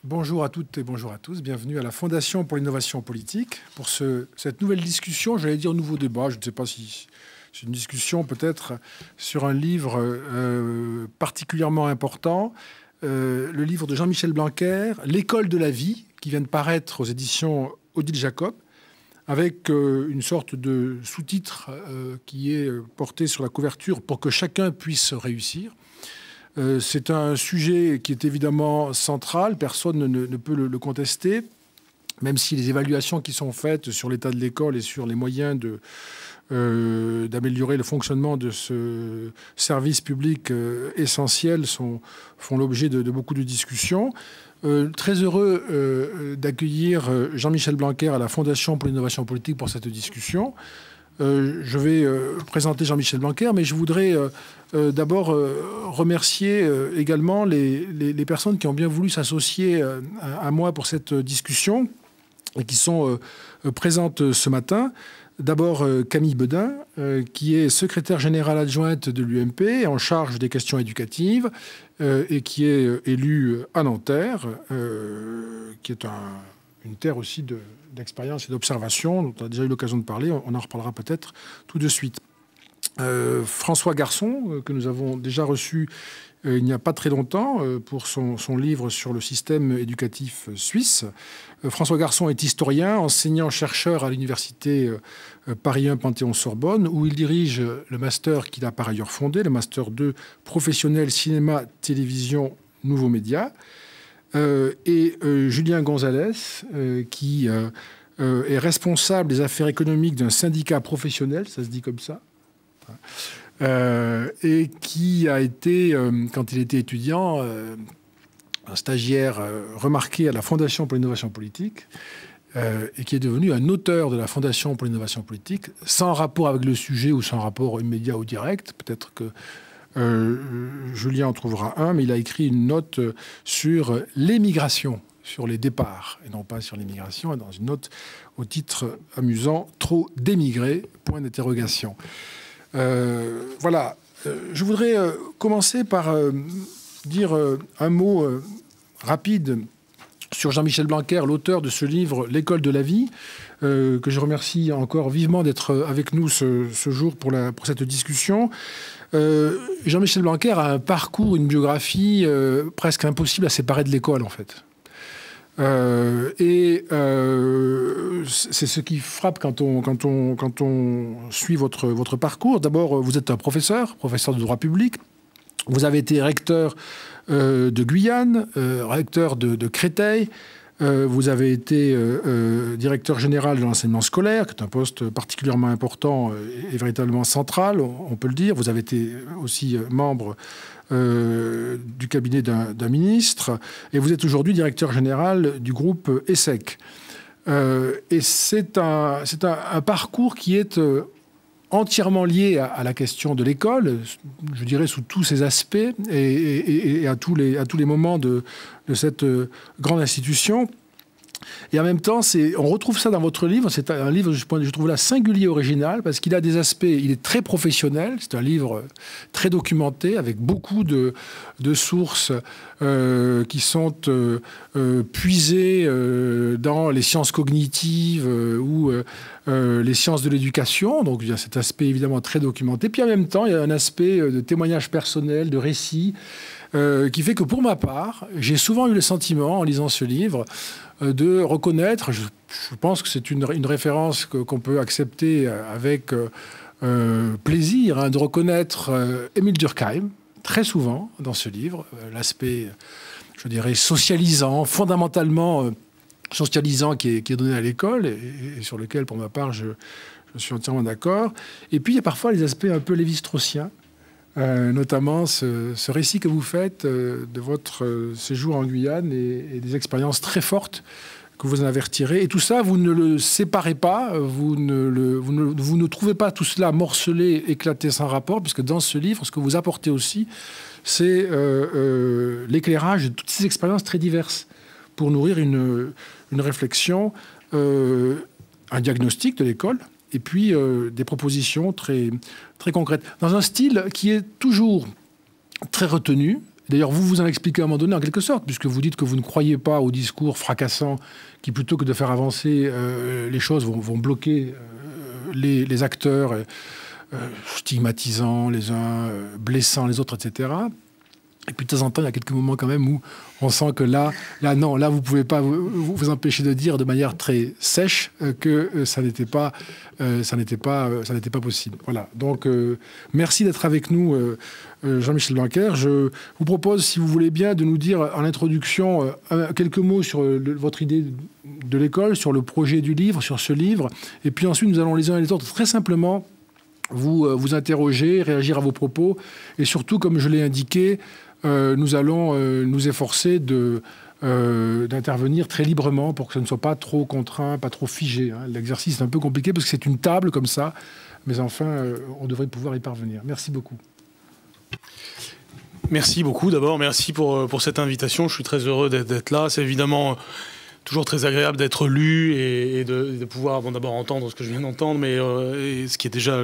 Bonjour à toutes et bonjour à tous. Bienvenue à la Fondation pour l'innovation politique. Pour cette nouvelle discussion, j'allais dire nouveau débat, je ne sais pas si c'est une discussion peut-être sur un livre particulièrement important, le livre de Jean-Michel Blanquer, L'école de la vie, qui vient de paraître aux éditions Odile Jacob, avec une sorte de sous-titre qui est porté sur la couverture pour que chacun puisse réussir. C'est un sujet qui est évidemment central, personne ne peut le contester, même si les évaluations qui sont faites sur l'état de l'école et sur les moyens d'améliorer le fonctionnement de ce service public essentiel font l'objet de beaucoup de discussions. Très heureux d'accueillir Jean-Michel Blanquer à la Fondation pour l'innovation politique pour cette discussion. Je vais présenter Jean-Michel Blanquer, mais je voudrais d'abord remercier également les personnes qui ont bien voulu s'associer à moi pour cette discussion et qui sont présentes ce matin. D'abord Camille Bedin, qui est secrétaire générale adjointe de l'UMP, en charge des questions éducatives, et qui est élue à Nanterre, qui est une terre aussi d'expérience et d'observation, dont on a déjà eu l'occasion de parler, on en reparlera peut-être tout de suite. François Garçon, que nous avons déjà reçu il n'y a pas très longtemps pour son livre sur le système éducatif suisse. François Garçon est historien, enseignant-chercheur à l'université Paris 1 Panthéon-Sorbonne, où il dirige le master qu'il a par ailleurs fondé, le master 2 professionnel cinéma, télévision, nouveaux médias. Et Julien Gonzalez, qui est responsable des affaires économiques d'un syndicat professionnel, ça se dit comme ça, et qui a été, quand il était étudiant, un stagiaire remarqué à la Fondation pour l'innovation politique, et qui est devenu un auteur de la Fondation pour l'innovation politique, sans rapport avec le sujet ou sans rapport immédiat ou direct. Peut-être que Julien en trouvera un, mais il a écrit une note sur l'émigration, sur les départs, et non pas sur l'immigration, et dans une note au titre amusant « Trop d'émigrés ?» point d'interrogation. Voilà. Je voudrais commencer par dire un mot rapide sur Jean-Michel Blanquer, l'auteur de ce livre « L'école de la vie », que je remercie encore vivement d'être avec nous ce jour pour cette discussion. Jean-Michel Blanquer a un parcours, une biographie presque impossible à séparer de l'école, en fait. C'est ce qui frappe quand on suit votre parcours. D'abord, vous êtes un professeur de droit public. Vous avez été recteur de Guyane, recteur de Créteil. Vous avez été directeur général de l'enseignement scolaire, qui est un poste particulièrement important et véritablement central, on peut le dire. Vous avez été aussi membre du cabinet d'un ministre, et vous êtes aujourd'hui directeur général du groupe ESSEC. Et c'est un parcours qui est entièrement lié à la question de l'école, je dirais sous tous ses aspects, et à tous les moments de cette grande institution. Et en même temps, on retrouve ça dans votre livre. C'est un livre, je trouve là, singulier, original, parce qu'il a des aspects, il est très professionnel. C'est un livre très documenté, avec beaucoup de sources qui sont puisées dans les sciences cognitives ou les sciences de l'éducation. Donc il y a cet aspect évidemment très documenté. Puis en même temps, il y a un aspect de témoignage personnel, de récit, qui fait que pour ma part, j'ai souvent eu le sentiment, en lisant ce livre, de reconnaître, je pense que c'est une référence qu'on peut accepter avec plaisir, hein, de reconnaître Émile Durkheim, très souvent dans ce livre, l'aspect, je dirais, socialisant, fondamentalement socialisant qui est donné à l'école et sur lequel, pour ma part, je suis entièrement d'accord. Et puis, il y a parfois les aspects un peu lévi-straussiens, notamment ce récit que vous faites de votre séjour en Guyane et des expériences très fortes que vous en avez retirées. Et tout ça, vous ne le séparez pas, vous ne trouvez pas tout cela morcelé, éclaté, sans rapport, puisque dans ce livre, ce que vous apportez aussi, c'est l'éclairage de toutes ces expériences très diverses pour nourrir une réflexion, un diagnostic de l'école, et puis des propositions très, très concrètes, dans un style qui est toujours très retenu, D'ailleurs, vous vous en expliquez à un moment donné, en quelque sorte, puisque vous dites que vous ne croyez pas au discours fracassant qui, plutôt que de faire avancer les choses, vont bloquer les acteurs, stigmatisant les uns, blessant les autres, etc. Et puis de temps en temps, il y a quelques moments quand même où on sent que là, non, là, vous ne pouvez pas vous empêcher de dire de manière très sèche que ça n'était pas possible. Voilà. Donc, merci d'être avec nous, Jean-Michel Blanquer. Je vous propose, si vous voulez bien, de nous dire en introduction quelques mots sur votre idée de l'école, sur le projet du livre, sur ce livre. Et puis ensuite, nous allons les uns et les autres très simplement vous interroger, réagir à vos propos. Et surtout, comme je l'ai indiqué, nous allons nous efforcer d'intervenir très librement pour que ce ne soit pas trop contraint, pas trop figé. Hein. L'exercice est un peu compliqué parce que c'est une table comme ça, mais enfin, on devrait pouvoir y parvenir. Merci beaucoup. Merci beaucoup. D'abord, merci pour cette invitation. Je suis très heureux d'être là. C'est évidemment toujours très agréable d'être lu et de pouvoir d'abord entendre ce que je viens d'entendre, mais ce qui est déjà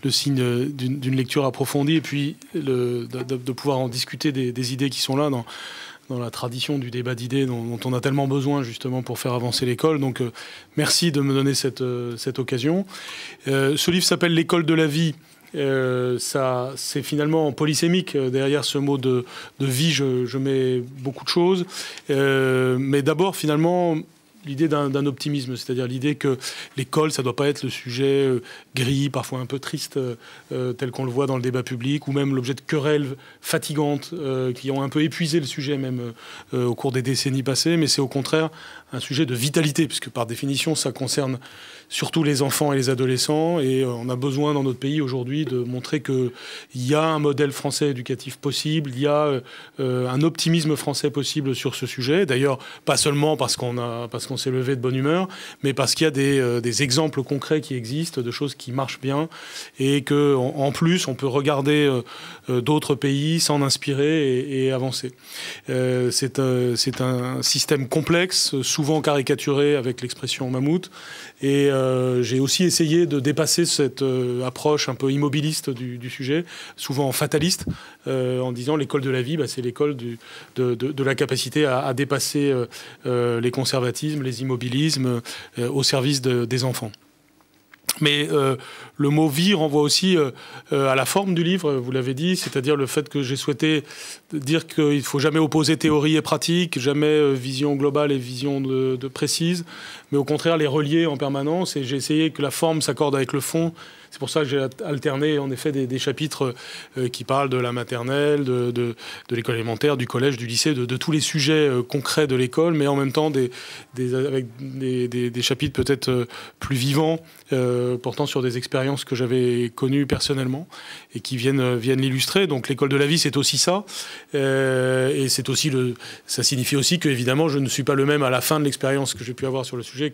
le signe d'une lecture approfondie, et puis de pouvoir en discuter des idées qui sont là dans la tradition du débat d'idées dont on a tellement besoin justement pour faire avancer l'école. Donc merci de me donner cette occasion. Ce livre s'appelle L'école de la vie. C'est finalement polysémique. Derrière ce mot de vie, je mets beaucoup de choses. Mais d'abord, finalement, l'idée d'un optimisme, c'est-à-dire l'idée que l'école, ça ne doit pas être le sujet gris, parfois un peu triste, tel qu'on le voit dans le débat public, ou même l'objet de querelles fatigantes qui ont un peu épuisé le sujet même au cours des décennies passées, mais c'est au contraire un sujet de vitalité, puisque par définition, ça concerne surtout les enfants et les adolescents, et on a besoin dans notre pays aujourd'hui de montrer qu'il y a un modèle français éducatif possible, il y a un optimisme français possible sur ce sujet. D'ailleurs, pas seulement parce qu'on s'est levé de bonne humeur, mais parce qu'il y a des exemples concrets qui existent, de choses qui marchent bien, et qu'en plus, on peut regarder d'autres pays, s'en inspirer et avancer. C'est un système complexe, souvent caricaturé avec l'expression mammouth, et j'ai aussi essayé de dépasser cette approche un peu immobiliste du sujet, souvent fataliste, en disant l'école de la vie, c'est l'école de la capacité à dépasser les conservatismes, les immobilismes au service des enfants. Mais le mot « vie » renvoie aussi à la forme du livre, vous l'avez dit, c'est-à-dire le fait que j'ai souhaité dire qu'il ne faut jamais opposer théorie et pratique, jamais vision globale et vision précise, mais au contraire les relier en permanence. Et j'ai essayé que la forme s'accorde avec le fond. C'est pour ça que j'ai alterné en effet des chapitres qui parlent de la maternelle, de l'école élémentaire, du collège, du lycée, de tous les sujets concrets de l'école, mais en même temps avec des chapitres peut-être plus vivants, portant sur des expériences que j'avais connues personnellement et qui viennent l'illustrer. Donc l'école de la vie, c'est aussi ça. Et c'est aussi ça signifie aussi que, évidemment, je ne suis pas le même à la fin de l'expérience que j'ai pu avoir sur le sujet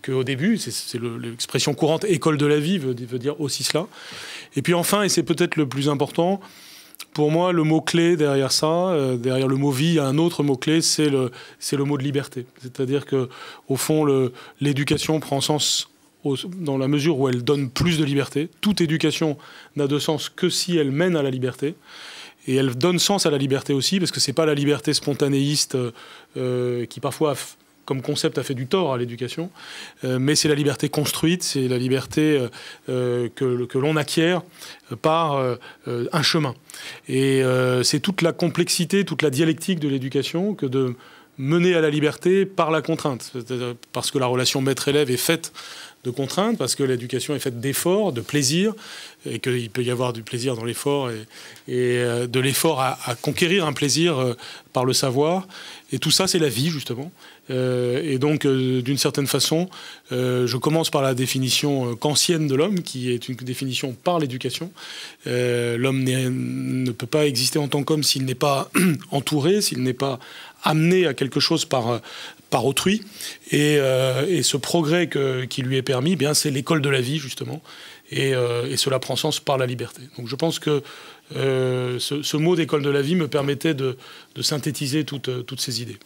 qu'au début. C'est l'expression courante école de la vie veut dire aussi cela. Et puis enfin, et c'est peut-être le plus important, pour moi, le mot-clé derrière ça, derrière le mot vie, il y a un autre mot-clé, c'est le mot de liberté. C'est-à-dire qu'au fond, l'éducation prend sens dans la mesure où elle donne plus de liberté. Toute éducation n'a de sens que si elle mène à la liberté. Et elle donne sens à la liberté aussi, parce que ce n'est pas la liberté spontanéiste qui parfois comme concept a fait du tort à l'éducation, mais c'est la liberté construite, c'est la liberté que l'on acquiert par un chemin. Et c'est toute la complexité, toute la dialectique de l'éducation que de mener à la liberté par la contrainte. Parce que la relation maître-élève est faite de contraintes, parce que l'éducation est faite d'efforts, de plaisir, et qu'il peut y avoir du plaisir dans l'effort et de l'effort à conquérir un plaisir par le savoir. Et tout ça, c'est la vie, justement. Et donc, d'une certaine façon, je commence par la définition kantienne de l'homme, qui est une définition par l'éducation. L'homme ne peut pas exister en tant qu'homme s'il n'est pas entouré, s'il n'est pas amené à quelque chose par autrui. Et ce progrès qui lui est permis, bien, c'est l'école de la vie, justement. Et cela prend sens par la liberté. Donc je pense que ce mot d'école de la vie me permettait de synthétiser toutes ces idées.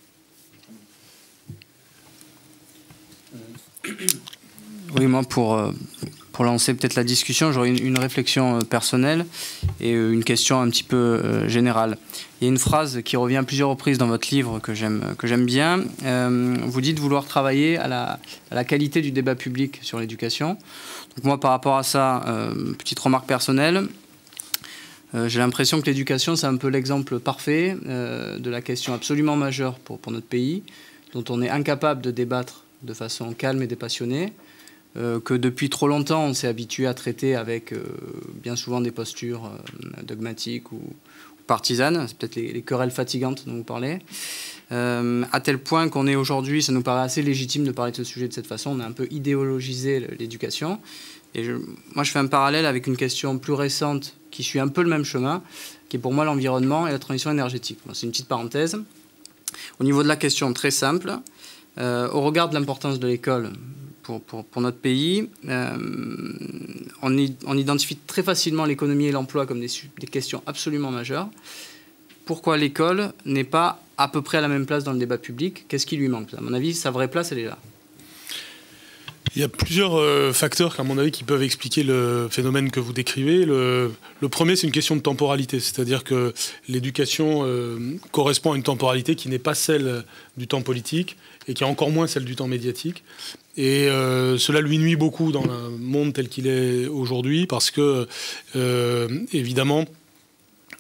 Oui, moi, pour Pour lancer peut-être la discussion, j'aurais une réflexion personnelle et une question un petit peu générale. Il y a une phrase qui revient à plusieurs reprises dans votre livre que j'aime bien. Vous dites vouloir travailler à la qualité du débat public sur l'éducation. Donc moi, par rapport à ça, petite remarque personnelle, j'ai l'impression que l'éducation, c'est un peu l'exemple parfait de la question absolument majeure pour notre pays, dont on est incapable de débattre de façon calme et dépassionnée, que depuis trop longtemps, on s'est habitué à traiter avec bien souvent des postures dogmatiques ou partisanes. C'est peut-être les querelles fatigantes dont vous parlez. À tel point qu'on est aujourd'hui, ça nous paraît assez légitime de parler de ce sujet de cette façon. On a un peu idéologisé l'éducation. Et moi, je fais un parallèle avec une question plus récente qui suit un peu le même chemin, qui est pour moi l'environnement et la transition énergétique. Bon, c'est une petite parenthèse. Au niveau de la question très simple, au regard de l'importance de l'école pour notre pays, on identifie très facilement l'économie et l'emploi comme des questions absolument majeures. Pourquoi l'école n'est pas à peu près à la même place dans le débat public? Qu'est-ce qui lui manque? À mon avis, sa vraie place, elle est là. Il y a plusieurs facteurs, à mon avis, qui peuvent expliquer le phénomène que vous décrivez. Le premier, c'est une question de temporalité, c'est-à-dire que l'éducation correspond à une temporalité qui n'est pas celle du temps politique et qui est encore moins celle du temps médiatique. Et cela lui nuit beaucoup dans le monde tel qu'il est aujourd'hui parce que, évidemment,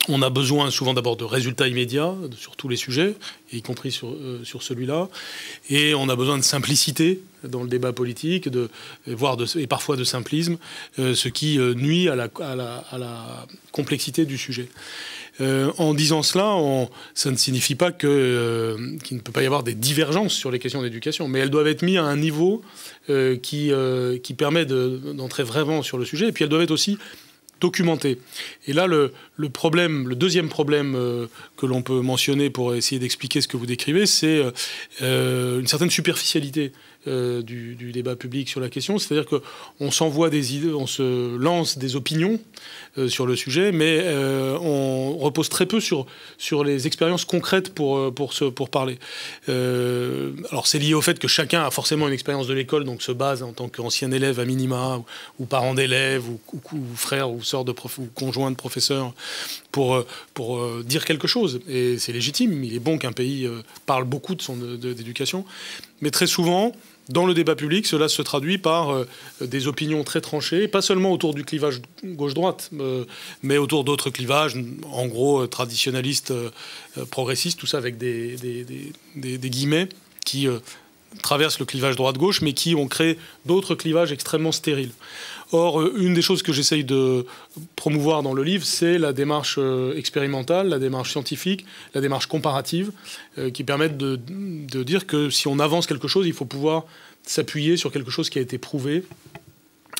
on a besoin souvent d'abord de résultats immédiats sur tous les sujets, y compris sur celui-là. Et on a besoin de simplicité dans le débat politique, et parfois de simplisme, ce qui nuit à la complexité du sujet. En disant cela, ça ne signifie pas qu'il ne peut pas y avoir des divergences sur les questions d'éducation, mais elles doivent être mises à un niveau qui permet d'entrer vraiment sur le sujet, et puis elles doivent être aussi documenté. Et là, le deuxième problème que l'on peut mentionner pour essayer d'expliquer ce que vous décrivez, c'est une certaine superficialité du débat public sur la question. C'est-à-dire qu'on s'envoie des idées, on se lance des opinions sur le sujet, mais on repose très peu sur les expériences concrètes pour parler. Alors c'est lié au fait que chacun a forcément une expérience de l'école, donc se base en tant qu'ancien élève à minima, ou parent d'élève, ou frère, ou sœur ou conjoint de professeur, pour dire quelque chose. Et c'est légitime, il est bon qu'un pays parle beaucoup d'éducation, mais très souvent, dans le débat public, cela se traduit par des opinions très tranchées, pas seulement autour du clivage gauche-droite, mais autour d'autres clivages, en gros traditionnalistes, progressistes, tout ça avec des guillemets qui traversent le clivage droite-gauche, mais qui ont créé d'autres clivages extrêmement stériles. Or, une des choses que j'essaye de promouvoir dans le livre, c'est la démarche expérimentale, la démarche scientifique, la démarche comparative, qui permettent de dire que si on avance quelque chose, il faut pouvoir s'appuyer sur quelque chose qui a été prouvé.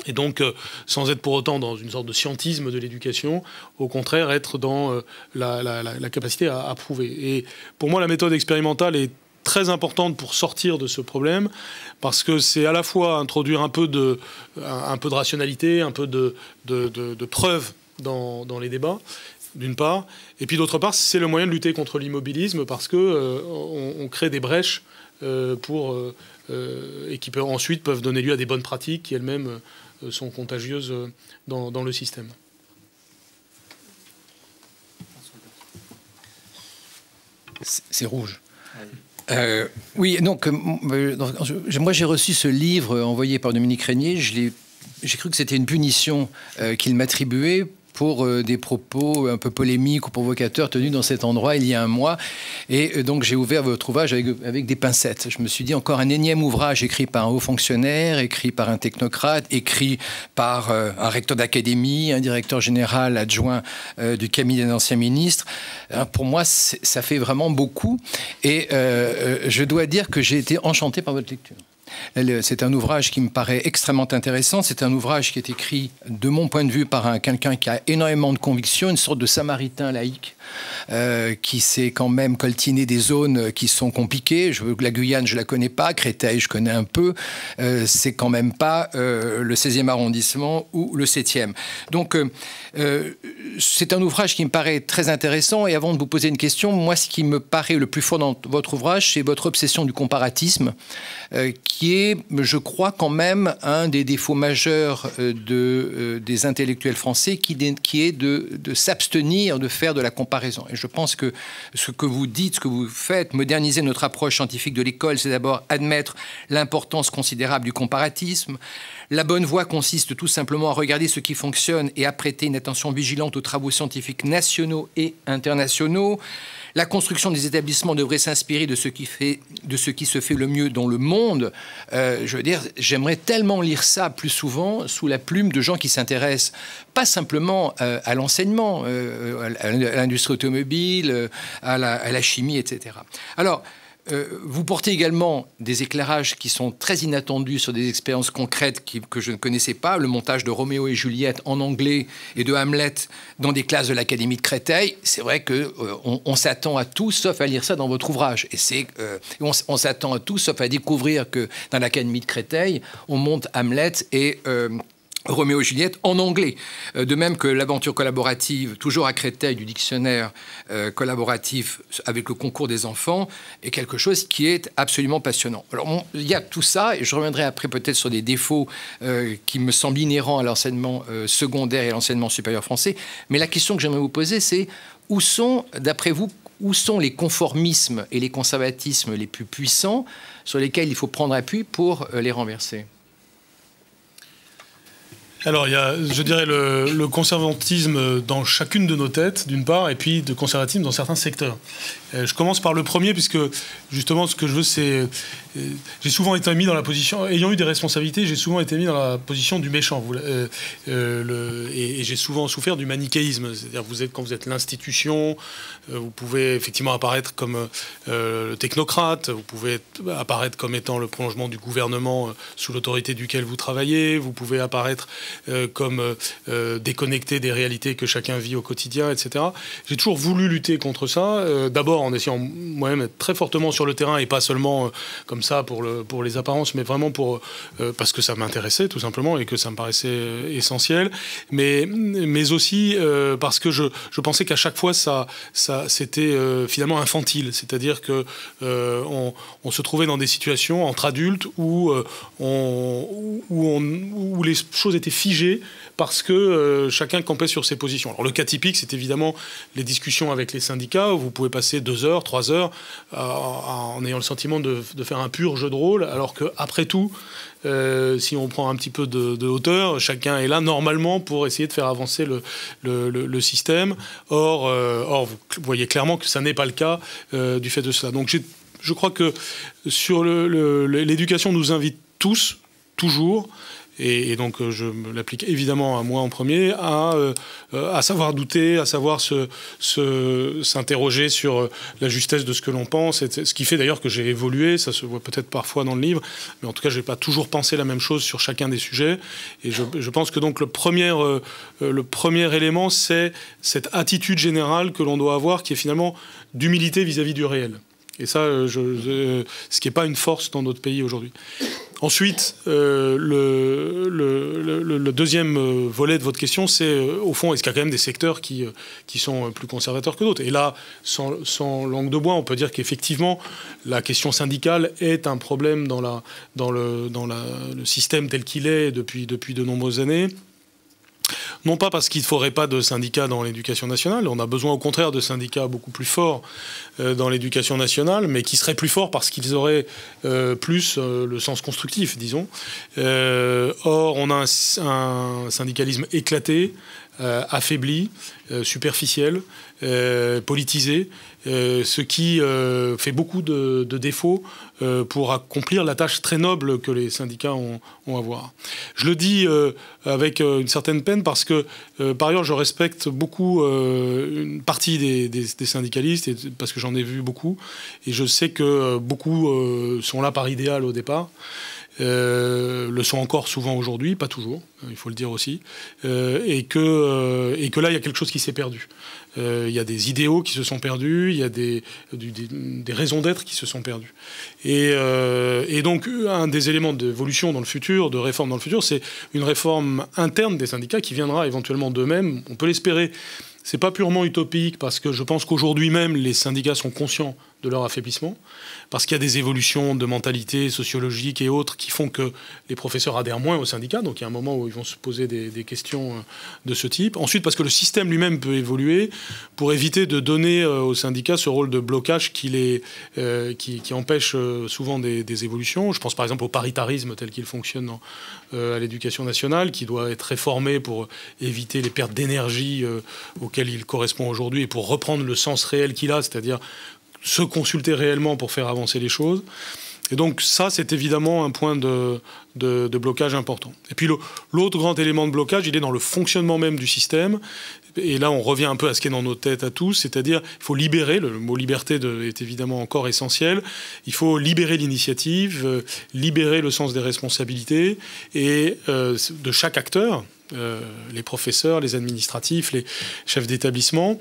Et donc, sans être pour autant dans une sorte de scientisme de l'éducation, au contraire, être dans la capacité à prouver. Et pour moi, la méthode expérimentale est très importante pour sortir de ce problème, parce que c'est à la fois introduire un peu de rationalité, un peu de preuve dans les débats, d'une part, et puis d'autre part, c'est le moyen de lutter contre l'immobilisme, parce que on crée des brèches et qui ensuite peuvent donner lieu à des bonnes pratiques qui elles-mêmes sont contagieuses dans le système. C'est rouge. Oui, donc moi j'ai reçu ce livre envoyé par Dominique Régnier. J'ai cru que c'était une punition qu'il m'attribuait pour des propos un peu polémiques ou provocateurs tenus dans cet endroit il y a un mois. Et donc j'ai ouvert votre ouvrage avec des pincettes. Je me suis dit, encore un énième ouvrage écrit par un haut fonctionnaire, écrit par un technocrate, écrit par un recteur d'académie, un directeur général adjoint du cabinet d'un ancien ministre. Pour moi, ça fait vraiment beaucoup. Et je dois dire que j'ai été enchanté par votre lecture. C'est un ouvrage qui me paraît extrêmement intéressant. C'est un ouvrage qui est écrit, de mon point de vue, par quelqu'un qui a énormément de convictions, une sorte de samaritain laïque, qui sait quand même coltiner des zones qui sont compliquées. La Guyane, je ne la connais pas. Créteil, je connais un peu. C'est quand même pas le 16e arrondissement ou le 7e. Donc, c'est un ouvrage qui me paraît très intéressant. Et avant de vous poser une question, moi, ce qui me paraît le plus fort dans votre ouvrage, c'est votre obsession du comparatisme, qui est, je crois, quand même un des défauts majeurs des intellectuels français, qui est de s'abstenir de faire de la comparaison. Et je pense que ce que vous dites, ce que vous faites, moderniser notre approche scientifique de l'école, c'est d'abord admettre l'importance considérable du comparatisme. La bonne voie consiste tout simplement à regarder ce qui fonctionne et à prêter une attention vigilante aux travaux scientifiques nationaux et internationaux. La construction des établissements devrait s'inspirer de ce qui se fait le mieux dans le monde. Je veux dire, j'aimerais tellement lire ça plus souvent sous la plume de gens qui s'intéressent pas simplement à l'enseignement, à l'industrie automobile, à la chimie, etc. Alors, vous portez également des éclairages qui sont très inattendus sur des expériences concrètes que je ne connaissais pas. Le montage de Roméo et Juliette en anglais et de Hamlet dans des classes de l'Académie de Créteil. C'est vrai qu'on s'attend à tout sauf à lire ça dans votre ouvrage. Et on s'attend à tout sauf à découvrir que dans l'Académie de Créteil, on monte Hamlet et Roméo et Juliette en anglais. De même que l'aventure collaborative, toujours à Créteil, du dictionnaire collaboratif avec le concours des enfants, est quelque chose qui est absolument passionnant. Alors, il y a tout ça, et je reviendrai après peut-être sur des défauts qui me semblent inhérents à l'enseignement secondaire et à l'enseignement supérieur français. Mais la question que j'aimerais vous poser, c'est d'après vous, où sont les conformismes et les conservatismes les plus puissants sur lesquels il faut prendre appui pour les renverser ? Alors, il y a, je dirais, le conservatisme dans chacune de nos têtes, d'une part, et puis de conservatisme dans certains secteurs. Je commence par le premier, puisque, justement, ce que je veux, c'est... j'ai souvent été mis dans la position... Ayant eu des responsabilités, j'ai souvent été mis dans la position du méchant. Et j'ai souvent souffert du manichéisme. C'est-à-dire, quand vous êtes l'institution, vous pouvez effectivement apparaître comme le technocrate, vous pouvez apparaître comme étant le prolongement du gouvernement sous l'autorité duquel vous travaillez, vous pouvez apparaître comme déconnecté des réalités que chacun vit au quotidien, etc. J'ai toujours voulu lutter contre ça, d'abord en essayant moi-même d'être très fortement sur le terrain et pas seulement comme ça pour les apparences, mais vraiment parce que ça m'intéressait tout simplement et que ça me paraissait essentiel, mais aussi parce que je pensais qu'à chaque fois ça c'était finalement infantile, c'est-à-dire que on se trouvait dans des situations entre adultes où les choses étaient figées parce que chacun campait sur ses positions. Alors le cas typique, c'est évidemment les discussions avec les syndicats où vous pouvez passer 2 heures, 3 heures en ayant le sentiment de faire un pur jeu de rôle, alors qu'après tout, si on prend un petit peu de hauteur, chacun est là normalement pour essayer de faire avancer le système. Or, vous voyez clairement que ça n'est pas le cas du fait de cela. Donc je crois que sur l'éducation nous invite tous, toujours, et donc je me l'applique évidemment à moi en premier, à savoir douter, à savoir s'interroger sur la justesse de ce que l'on pense, ce qui fait d'ailleurs que j'ai évolué, ça se voit peut-être parfois dans le livre, mais en tout cas je n'ai pas toujours pensé la même chose sur chacun des sujets, et je pense que donc le premier élément, c'est cette attitude générale que l'on doit avoir, qui est finalement d'humilité vis-à-vis du réel. Et ça, ce qui n'est pas une force dans notre pays aujourd'hui. Ensuite, le deuxième volet de votre question, c'est au fond, est-ce qu'il y a quand même des secteurs qui sont plus conservateurs que d'autres? Et là, sans langue de bois, on peut dire qu'effectivement, la question syndicale est un problème dans le système tel qu'il est depuis de nombreuses années. Non pas parce qu'il ne faudrait pas de syndicats dans l'éducation nationale, on a besoin au contraire de syndicats beaucoup plus forts dans l'éducation nationale, mais qui seraient plus forts parce qu'ils auraient plus le sens constructif, disons. Or, on a un syndicalisme éclaté, affaibli, superficiel, politisé, ce qui fait beaucoup de défauts pour accomplir la tâche très noble que les syndicats ont à voir. Je le dis avec une certaine peine parce que, par ailleurs, je respecte beaucoup une partie des syndicalistes, et parce que j'en ai vu beaucoup, et je sais que beaucoup sont là par idéal au départ. Le sont encore souvent aujourd'hui, pas toujours, il faut le dire aussi, et que là, il y a quelque chose qui s'est perdu. Il y a des idéaux qui se sont perdus, il y a des raisons d'être qui se sont perdues. Et donc, un des éléments d'évolution dans le futur, de réforme dans le futur, c'est une réforme interne des syndicats qui viendra éventuellement d'eux-mêmes, on peut l'espérer. C'est pas purement utopique parce que je pense qu'aujourd'hui même, les syndicats sont conscients de leur affaiblissement, parce qu'il y a des évolutions de mentalité sociologiques et autres qui font que les professeurs adhèrent moins au syndicat, donc il y a un moment où ils vont se poser des questions de ce type. Ensuite, parce que le système lui-même peut évoluer pour éviter de donner au syndicat ce rôle de blocage qui empêche souvent des évolutions. Je pense par exemple au paritarisme tel qu'il fonctionne à l'éducation nationale, qui doit être réformé pour éviter les pertes d'énergie auxquelles il correspond aujourd'hui et pour reprendre le sens réel qu'il a, c'est-à-dire se consulter réellement pour faire avancer les choses. Et donc ça, c'est évidemment un point de blocage important. Et puis l'autre grand élément de blocage, il est dans le fonctionnement même du système. Et là, on revient un peu à ce qui est dans nos têtes à tous, c'est-à-dire il faut libérer, le mot liberté est évidemment encore essentiel, il faut libérer l'initiative, libérer le sens des responsabilités et de chaque acteur, les professeurs, les administratifs, les chefs d'établissement.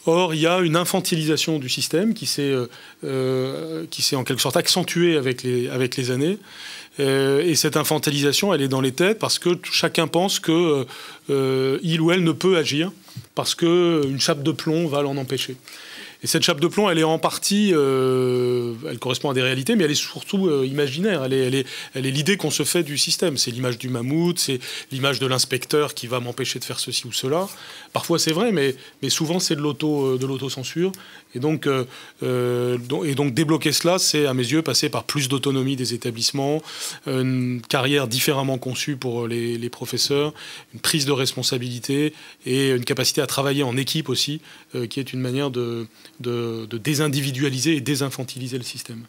Or, il y a une infantilisation du système qui s'est en quelque sorte accentuée avec les années. Et cette infantilisation, elle est dans les têtes parce que chacun pense qu'il ou elle ne peut agir parce qu'une chape de plomb va l'en empêcher. Et cette chape de plomb, elle est en partie, elle correspond à des réalités, mais elle est surtout imaginaire. Elle est l'idée qu'on se fait du système. C'est l'image du mammouth, c'est l'image de l'inspecteur qui va m'empêcher de faire ceci ou cela. Parfois c'est vrai, mais souvent c'est de l'autocensure. Et donc débloquer cela, c'est à mes yeux passer par plus d'autonomie des établissements, une carrière différemment conçue pour les professeurs, une prise de responsabilité et une capacité à travailler en équipe aussi, qui est une manière de désindividualiser et désinfantiliser le système.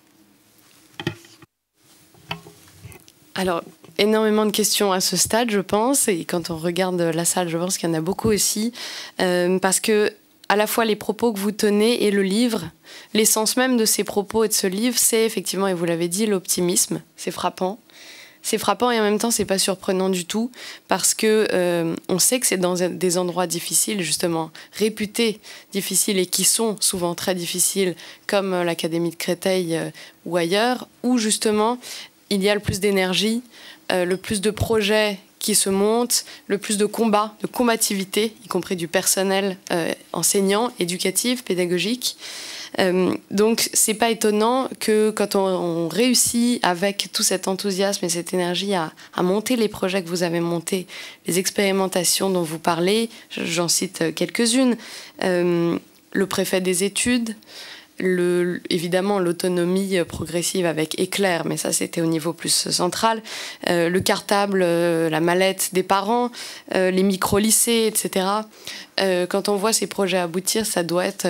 Alors, énormément de questions à ce stade, je pense, et quand on regarde la salle, je pense qu'il y en a beaucoup aussi, parce que à la fois les propos que vous tenez et le livre, l'essence même de ces propos et de ce livre, c'est effectivement, et vous l'avez dit, l'optimisme. C'est frappant. C'est frappant et en même temps, c'est pas surprenant du tout parce que on sait que c'est dans des endroits difficiles, justement, réputés difficiles et qui sont souvent très difficiles, comme l'Académie de Créteil ou ailleurs, où justement, il y a le plus d'énergie, le plus de projets qui se montent, le plus de combats, de combativité, y compris du personnel enseignant, éducatif, pédagogique. Donc c'est pas étonnant que quand on réussit avec tout cet enthousiasme et cette énergie à monter les projets que vous avez montés, les expérimentations dont vous parlez, j'en cite quelques-unes, le préfet des études, évidemment l'autonomie progressive avec Éclair, mais ça c'était au niveau plus central, le cartable, la mallette des parents, les micro-lycées, etc. Quand on voit ces projets aboutir, ça doit être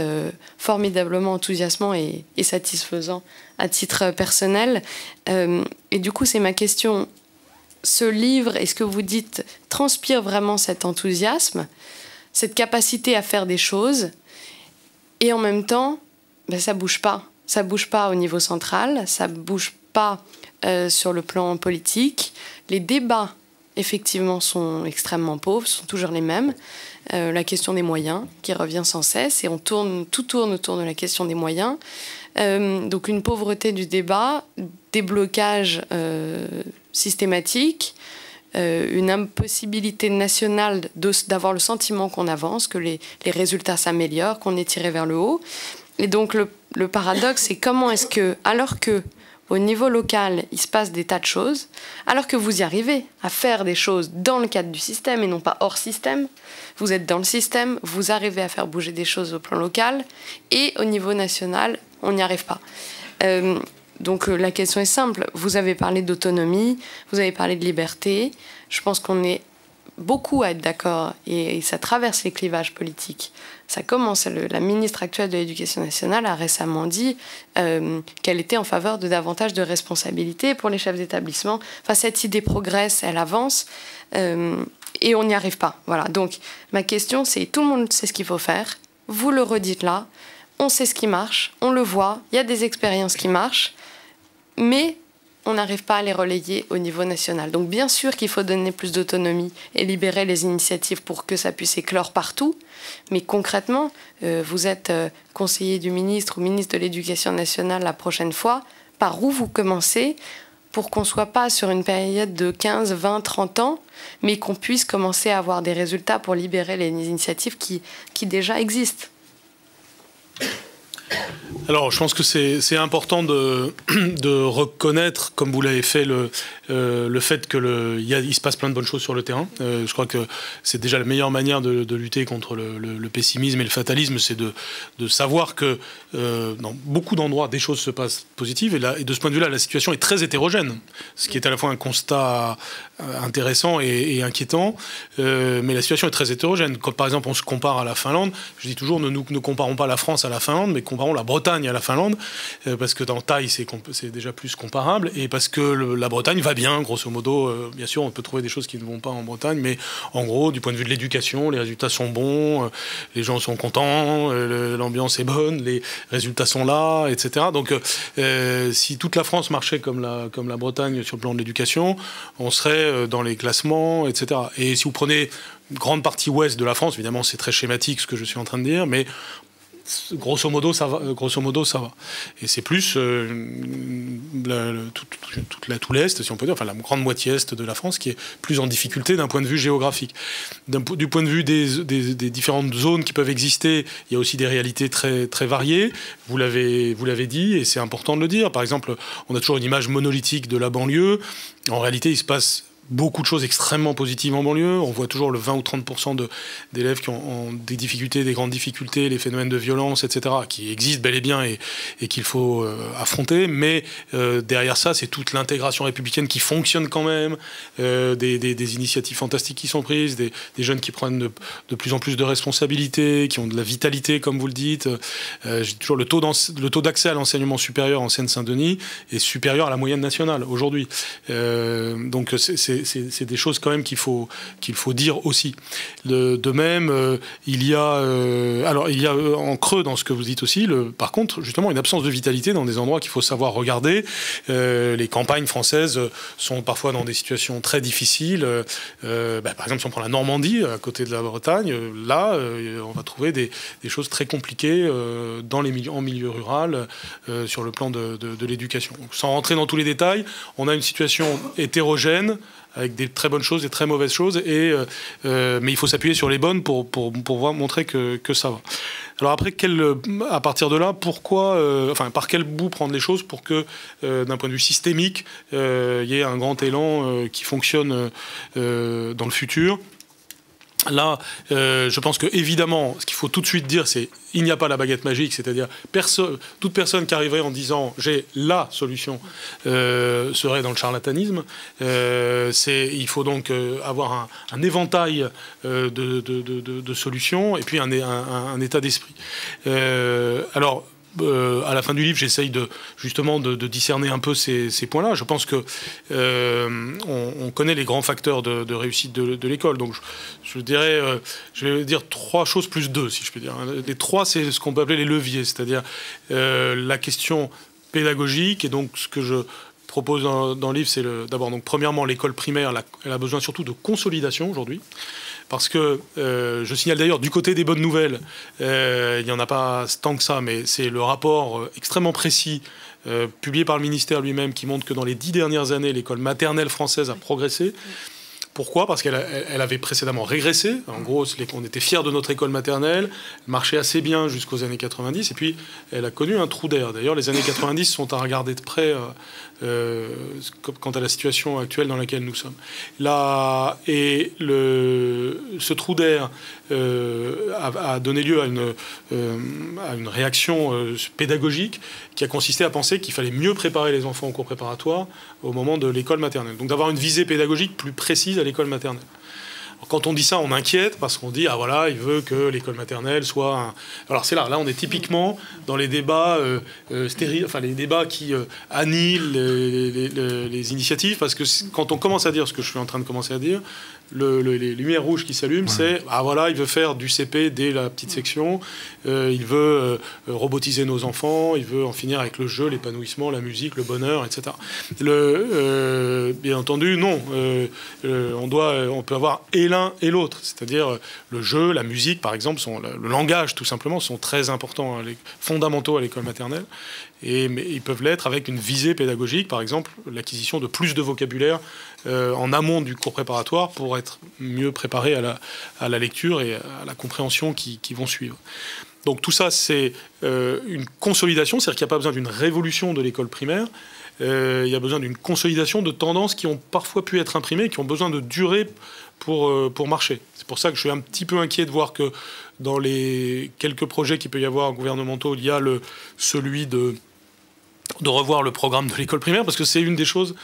formidablement enthousiasmant et satisfaisant à titre personnel. Et du coup, c'est ma question. Ce livre, est-ce que vous dites, transpire vraiment cet enthousiasme, cette capacité à faire des choses, et en même temps, ben, ça bouge pas. Ça bouge pas au niveau central, ça bouge pas sur le plan politique. Les débats, effectivement, sont extrêmement pauvres, sont toujours les mêmes. La question des moyens qui revient sans cesse et tout tourne autour de la question des moyens. Donc une pauvreté du débat, des blocages systématiques, une impossibilité nationale d'avoir le sentiment qu'on avance, que les résultats s'améliorent, qu'on est tiré vers le haut. Et donc le paradoxe, c'est comment est-ce que, alors que au niveau local, il se passe des tas de choses, alors que vous y arrivez à faire des choses dans le cadre du système et non pas hors système, vous êtes dans le système, vous arrivez à faire bouger des choses au plan local, et au niveau national, on n'y arrive pas. Donc la question est simple, vous avez parlé d'autonomie, vous avez parlé de liberté, je pense qu'on est beaucoup à être d'accord, et ça traverse les clivages politiques. Ça commence, la ministre actuelle de l'Éducation nationale a récemment dit qu'elle était en faveur de davantage de responsabilités pour les chefs d'établissement. Enfin, cette idée progresse, elle avance, et on n'y arrive pas. Voilà. Donc, ma question, c'est, tout le monde sait ce qu'il faut faire, vous le redites là, on sait ce qui marche, on le voit, il y a des expériences qui marchent, mais on n'arrive pas à les relayer au niveau national. Donc bien sûr qu'il faut donner plus d'autonomie et libérer les initiatives pour que ça puisse éclore partout, mais concrètement, vous êtes conseiller du ministre ou ministre de l'Éducation nationale la prochaine fois, par où vous commencez pour qu'on ne soit pas sur une période de 15, 20, 30 ans, mais qu'on puisse commencer à avoir des résultats pour libérer les initiatives qui déjà existent. Alors, je pense que c'est important de reconnaître, comme vous l'avez fait, le fait qu'il se passe plein de bonnes choses sur le terrain. Je crois que c'est déjà la meilleure manière de lutter contre le pessimisme et le fatalisme, c'est de savoir que dans beaucoup d'endroits, des choses se passent positives. Et de ce point de vue-là, la situation est très hétérogène, ce qui est à la fois un constat intéressant et inquiétant. Mais la situation est très hétérogène. Quand, par exemple, on se compare à la Finlande, je dis toujours, ne comparons pas la France à la Finlande, mais comparons la Bretagne à la Finlande, parce que dans taille, c'est déjà plus comparable, et parce que la Bretagne va bien, grosso modo. Bien sûr, on peut trouver des choses qui ne vont pas en Bretagne, mais en gros, du point de vue de l'éducation, les résultats sont bons, les gens sont contents, l'ambiance est bonne, les résultats sont là, etc. Donc, si toute la France marchait comme la Bretagne sur le plan de l'éducation, on serait dans les classements, etc. Et si vous prenez une grande partie ouest de la France, évidemment, c'est très schématique ce que je suis en train de dire, mais grosso modo, ça va. Et c'est plus tout l'Est, si on peut dire, enfin la grande moitié Est de la France, qui est plus en difficulté d'un point de vue géographique. Du point de vue des différentes zones qui peuvent exister, il y a aussi des réalités très, très variées. Vous l'avez dit, et c'est important de le dire. Par exemple, on a toujours une image monolithique de la banlieue. En réalité, il se passe beaucoup de choses extrêmement positives en banlieue. On voit toujours le 20 ou 30% d'élèves qui ont des difficultés, des grandes difficultés, les phénomènes de violence, etc., qui existent bel et bien et qu'il faut affronter. Mais derrière ça, c'est toute l'intégration républicaine qui fonctionne quand même, des initiatives fantastiques qui sont prises, des jeunes qui prennent de plus en plus de responsabilités, qui ont de la vitalité, comme vous le dites. J'ai toujours le taux d'accès à l'enseignement supérieur en Seine-Saint-Denis est supérieur à la moyenne nationale aujourd'hui. Donc c'est des choses quand même qu'il faut dire aussi. De même, il y a en creux dans ce que vous dites aussi, par contre, justement, une absence de vitalité dans des endroits qu'il faut savoir regarder. Les campagnes françaises sont parfois dans des situations très difficiles. Par exemple, si on prend la Normandie, à côté de la Bretagne, là, on va trouver des choses très compliquées en milieu rural, sur le plan de l'éducation. Sans rentrer dans tous les détails, on a une situation hétérogène, avec des très bonnes choses, des très mauvaises choses, mais il faut s'appuyer sur les bonnes pour montrer que ça va. Alors après, à partir de là, par quel bout prendre les choses pour que, d'un point de vue systémique, il y ait un grand élan qui fonctionne dans le futur. Là, je pense que évidemment, ce qu'il faut tout de suite dire, c'est il n'y a pas la baguette magique, c'est-à-dire toute personne qui arriverait en disant j'ai la solution serait dans le charlatanisme. Il faut donc avoir un éventail de solutions et puis un état d'esprit. À la fin du livre, j'essaye justement de discerner un peu ces points-là. Je pense que on connaît les grands facteurs de réussite de l'école. Donc, je vais dire 3 choses plus 2, si je peux dire. Les 3, c'est ce qu'on peut appeler les leviers, c'est-à-dire la question pédagogique. Et donc, ce que je propose dans le livre, c'est d'abord, donc, premièrement, l'école primaire, elle a besoin surtout de consolidation aujourd'hui. Parce que, je signale d'ailleurs, du côté des bonnes nouvelles, il n'y en a pas tant que ça, mais c'est le rapport extrêmement précis publié par le ministère lui-même qui montre que dans les 10 dernières années, l'école maternelle française a progressé. Pourquoi ? Parce qu'elle avait précédemment régressé. En gros, on était fiers de notre école maternelle, elle marchait assez bien jusqu'aux années 90, et puis elle a connu un trou d'air. D'ailleurs, les années 90 sont à regarder de près quant à la situation actuelle dans laquelle nous sommes. Là, et ce trou d'air a donné lieu à une réaction pédagogique qui a consisté à penser qu'il fallait mieux préparer les enfants au cours préparatoire au moment de l'école maternelle. Donc d'avoir une visée pédagogique plus précise à l'école maternelle. Alors, quand on dit ça, on inquiète parce qu'on dit, ah voilà, il veut que l'école maternelle soit... Alors c'est là, on est typiquement dans les débats stériles, enfin les débats qui annihilent les initiatives, parce que quand on commence à dire ce que je suis en train de commencer à dire, les lumières rouges qui s'allument, c'est ah voilà, il veut faire du CP dès la petite section, il veut robotiser nos enfants, il veut en finir avec le jeu, l'épanouissement, la musique, le bonheur, etc. Bien entendu, non. On peut avoir et l'un et l'autre, c'est-à-dire le jeu, la musique, par exemple, le langage, tout simplement, sont très importants, fondamentaux à l'école maternelle. Mais ils peuvent l'être avec une visée pédagogique, par exemple l'acquisition de plus de vocabulaire en amont du cours préparatoire pour être mieux préparé à la lecture et à la compréhension qui vont suivre. Donc tout ça, c'est une consolidation, c'est-à-dire qu'il n'y a pas besoin d'une révolution de l'école primaire, il y a besoin d'une consolidation de tendances qui ont parfois pu être imprimées, qui ont besoin de durer pour marcher. C'est pour ça que je suis un petit peu inquiet de voir que dans les quelques projets qu'il peut y avoir gouvernementaux, il y a celui de revoir le programme de l'école primaire, parce que c'est une des choses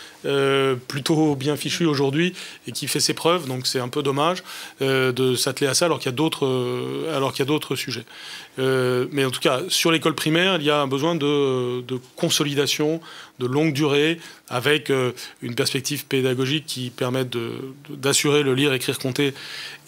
plutôt bien fichues aujourd'hui et qui fait ses preuves, donc c'est un peu dommage de s'atteler à ça alors qu'il y a d'autres sujets. Mais en tout cas, sur l'école primaire, il y a un besoin de consolidation, de longue durée, avec une perspective pédagogique qui permette d'assurer le lire, écrire, compter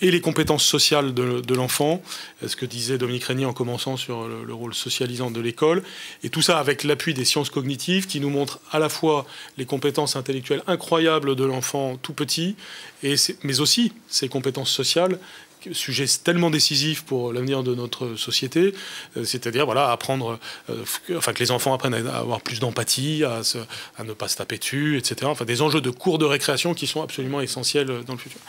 et les compétences sociales de l'enfant, ce que disait Dominique Régnier en commençant sur le rôle socialisant de l'école, et tout ça avec l'appui des sciences cognitives qui nous montrent à la fois les compétences intellectuelles incroyables de l'enfant tout petit, mais aussi ses compétences sociales, sujet tellement décisif pour l'avenir de notre société, c'est-à-dire voilà, apprendre, que les enfants apprennent à avoir plus d'empathie, à ne pas se taper dessus, etc. Enfin, des enjeux de cours de récréation qui sont absolument essentiels dans le futur.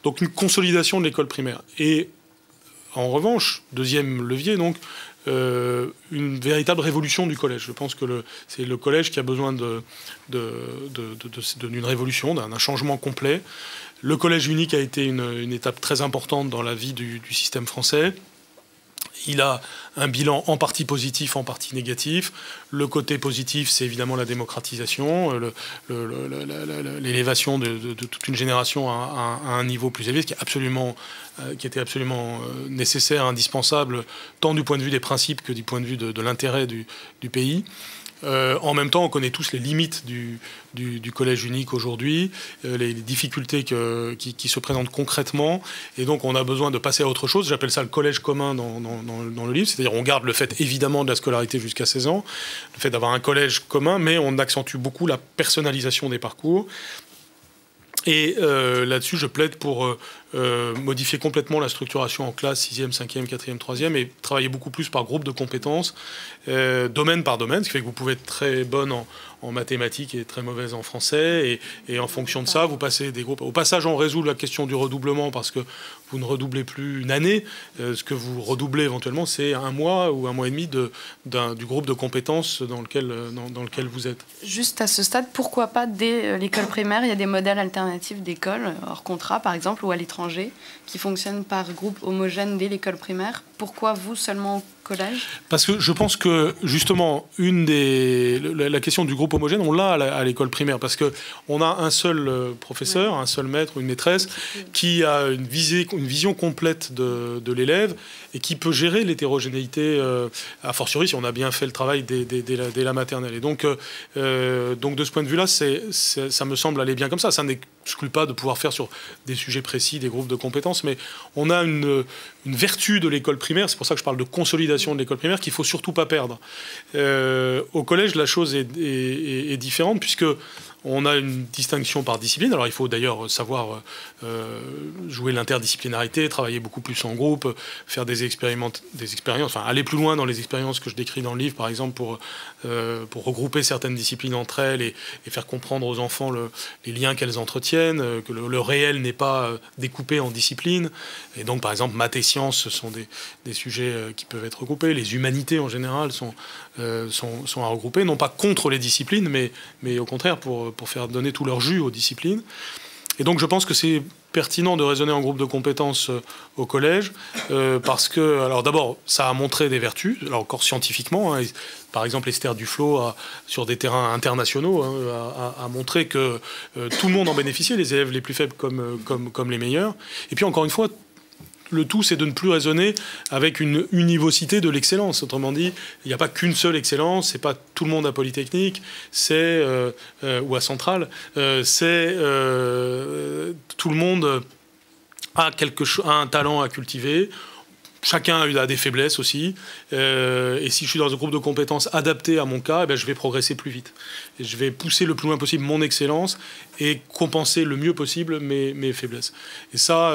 Donc une consolidation de l'école primaire. Et en revanche, deuxième levier, donc, une véritable révolution du collège. Je pense que c'est le collège qui a besoin d'une révolution, d'un changement complet. Le collège unique a été une étape très importante dans la vie du système français. Il a un bilan en partie positif, en partie négatif. Le côté positif, c'est évidemment la démocratisation, l'élévation de toute une génération à un niveau plus élevé, qui était absolument nécessaire, indispensable, tant du point de vue des principes que du point de vue de l'intérêt du pays. En même temps, on connaît tous les limites du collège unique aujourd'hui, les difficultés qui se présentent concrètement, et donc on a besoin de passer à autre chose. J'appelle ça le collège commun dans le livre, c'est-à-dire on garde le fait évidemment de la scolarité jusqu'à 16 ans, le fait d'avoir un collège commun, mais on accentue beaucoup la personnalisation des parcours. Et là-dessus, je plaide pour modifier complètement la structuration en classe, 6e, 5e, 4e, 3e, et travailler beaucoup plus par groupe de compétences, domaine par domaine, ce qui fait que vous pouvez être très bonne en mathématiques et très mauvaise en français, et en fonction de ça, vous passez des groupes. Au passage, on résout la question du redoublement, parce que vous ne redoublez plus une année. Ce que vous redoublez éventuellement, c'est un mois ou un mois et demi du groupe de compétences dans lequel vous êtes. Juste à ce stade, pourquoi pas dès l'école primaire, il y a des modèles alternatifs d'école, hors contrat par exemple, ou à l'étranger, qui fonctionnent par groupe homogène dès l'école primaire. Pourquoi vous seulement au collège? Parce que je pense que justement, la question du groupe homogène, on l'a à l'école primaire, parce qu'on a un seul professeur, un seul maître ou une maîtresse qui a une vision complète de l'élève et qui peut gérer l'hétérogénéité, a fortiori si on a bien fait le travail dès la maternelle. Et donc de ce point de vue-là, ça me semble aller bien comme ça. Ça n'exclut pas de pouvoir faire sur des sujets précis des groupes de compétences, mais on a une vertu de l'école primaire, c'est pour ça que je parle de consolidation de l'école primaire, qu'il ne faut surtout pas perdre. Au collège, la chose est différente, puisque on a une distinction par discipline. Alors il faut d'ailleurs savoir jouer l'interdisciplinarité, travailler beaucoup plus en groupe, faire des expériences, enfin aller plus loin dans les expériences que je décris dans le livre, par exemple, pour regrouper certaines disciplines entre elles et faire comprendre aux enfants les liens qu'elles entretiennent, que le réel n'est pas découpé en disciplines. Et donc, par exemple, maths et sciences, ce sont des sujets qui peuvent être regroupés. Les humanités, en général, sont à regrouper, non pas contre les disciplines, mais au contraire pour faire donner tout leur jus aux disciplines. Et donc je pense que c'est pertinent de raisonner en groupe de compétences au collège, parce que, alors d'abord, ça a montré des vertus, alors encore scientifiquement, hein, par exemple Esther Duflo, sur des terrains internationaux, a montré que tout le monde en bénéficiait, les élèves les plus faibles comme les meilleurs. Et puis encore une fois, le tout, c'est de ne plus raisonner avec une univocité de l'excellence. Autrement dit, il n'y a pas qu'une seule excellence, c'est pas tout le monde à Polytechnique, ou à Centrale, c'est tout le monde a un talent à cultiver. Chacun a des faiblesses aussi. Et si je suis dans un groupe de compétences adapté à mon cas, eh bien, je vais progresser plus vite. Et je vais pousser le plus loin possible mon excellence et compenser le mieux possible mes faiblesses. Et ça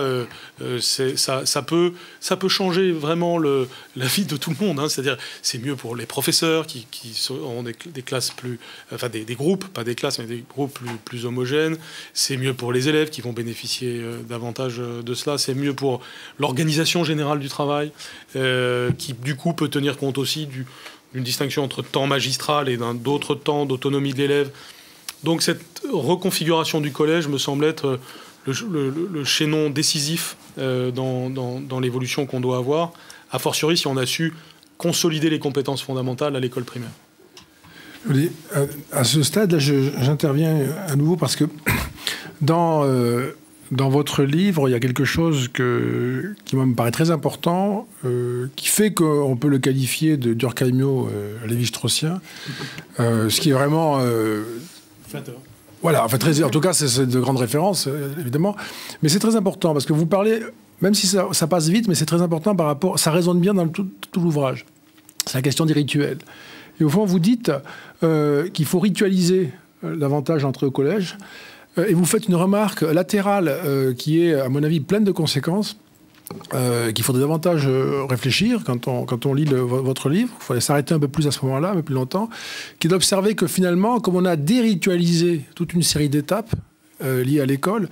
peut changer vraiment la vie de tout le monde. Hein. C'est-à-dire, c'est mieux pour les professeurs qui ont des classes plus... Enfin, des groupes, pas des classes, mais des groupes plus homogènes. C'est mieux pour les élèves qui vont bénéficier davantage de cela. C'est mieux pour l'organisation générale du travail. travail, qui du coup peut tenir compte aussi d'une distinction entre temps magistral et d'autres temps d'autonomie de l'élève. Donc cette reconfiguration du collège me semble être le chaînon décisif dans l'évolution qu'on doit avoir, a fortiori si on a su consolider les compétences fondamentales à l'école primaire. À ce stade, là, j'interviens à nouveau parce que dans votre livre, il y a quelque chose qui me paraît très important, qui fait qu'on peut le qualifier de Durkheimio-Lévi-Straussien, ce qui est vraiment... voilà, en tout cas, c'est de grandes références, évidemment. Mais c'est très important parce que vous parlez, même si ça passe vite, mais c'est très important par rapport... Ça résonne bien dans tout l'ouvrage. C'est la question des rituels. Et au fond, vous dites qu'il faut ritualiser davantage l'entrée au collège. Et vous faites une remarque latérale qui est, à mon avis, pleine de conséquences, qu'il faudrait davantage réfléchir quand on lit votre livre. Il faudrait s'arrêter un peu plus à ce moment-là, un peu plus longtemps, qui est d'observer que finalement, comme on a déritualisé toute une série d'étapes liées à l'école,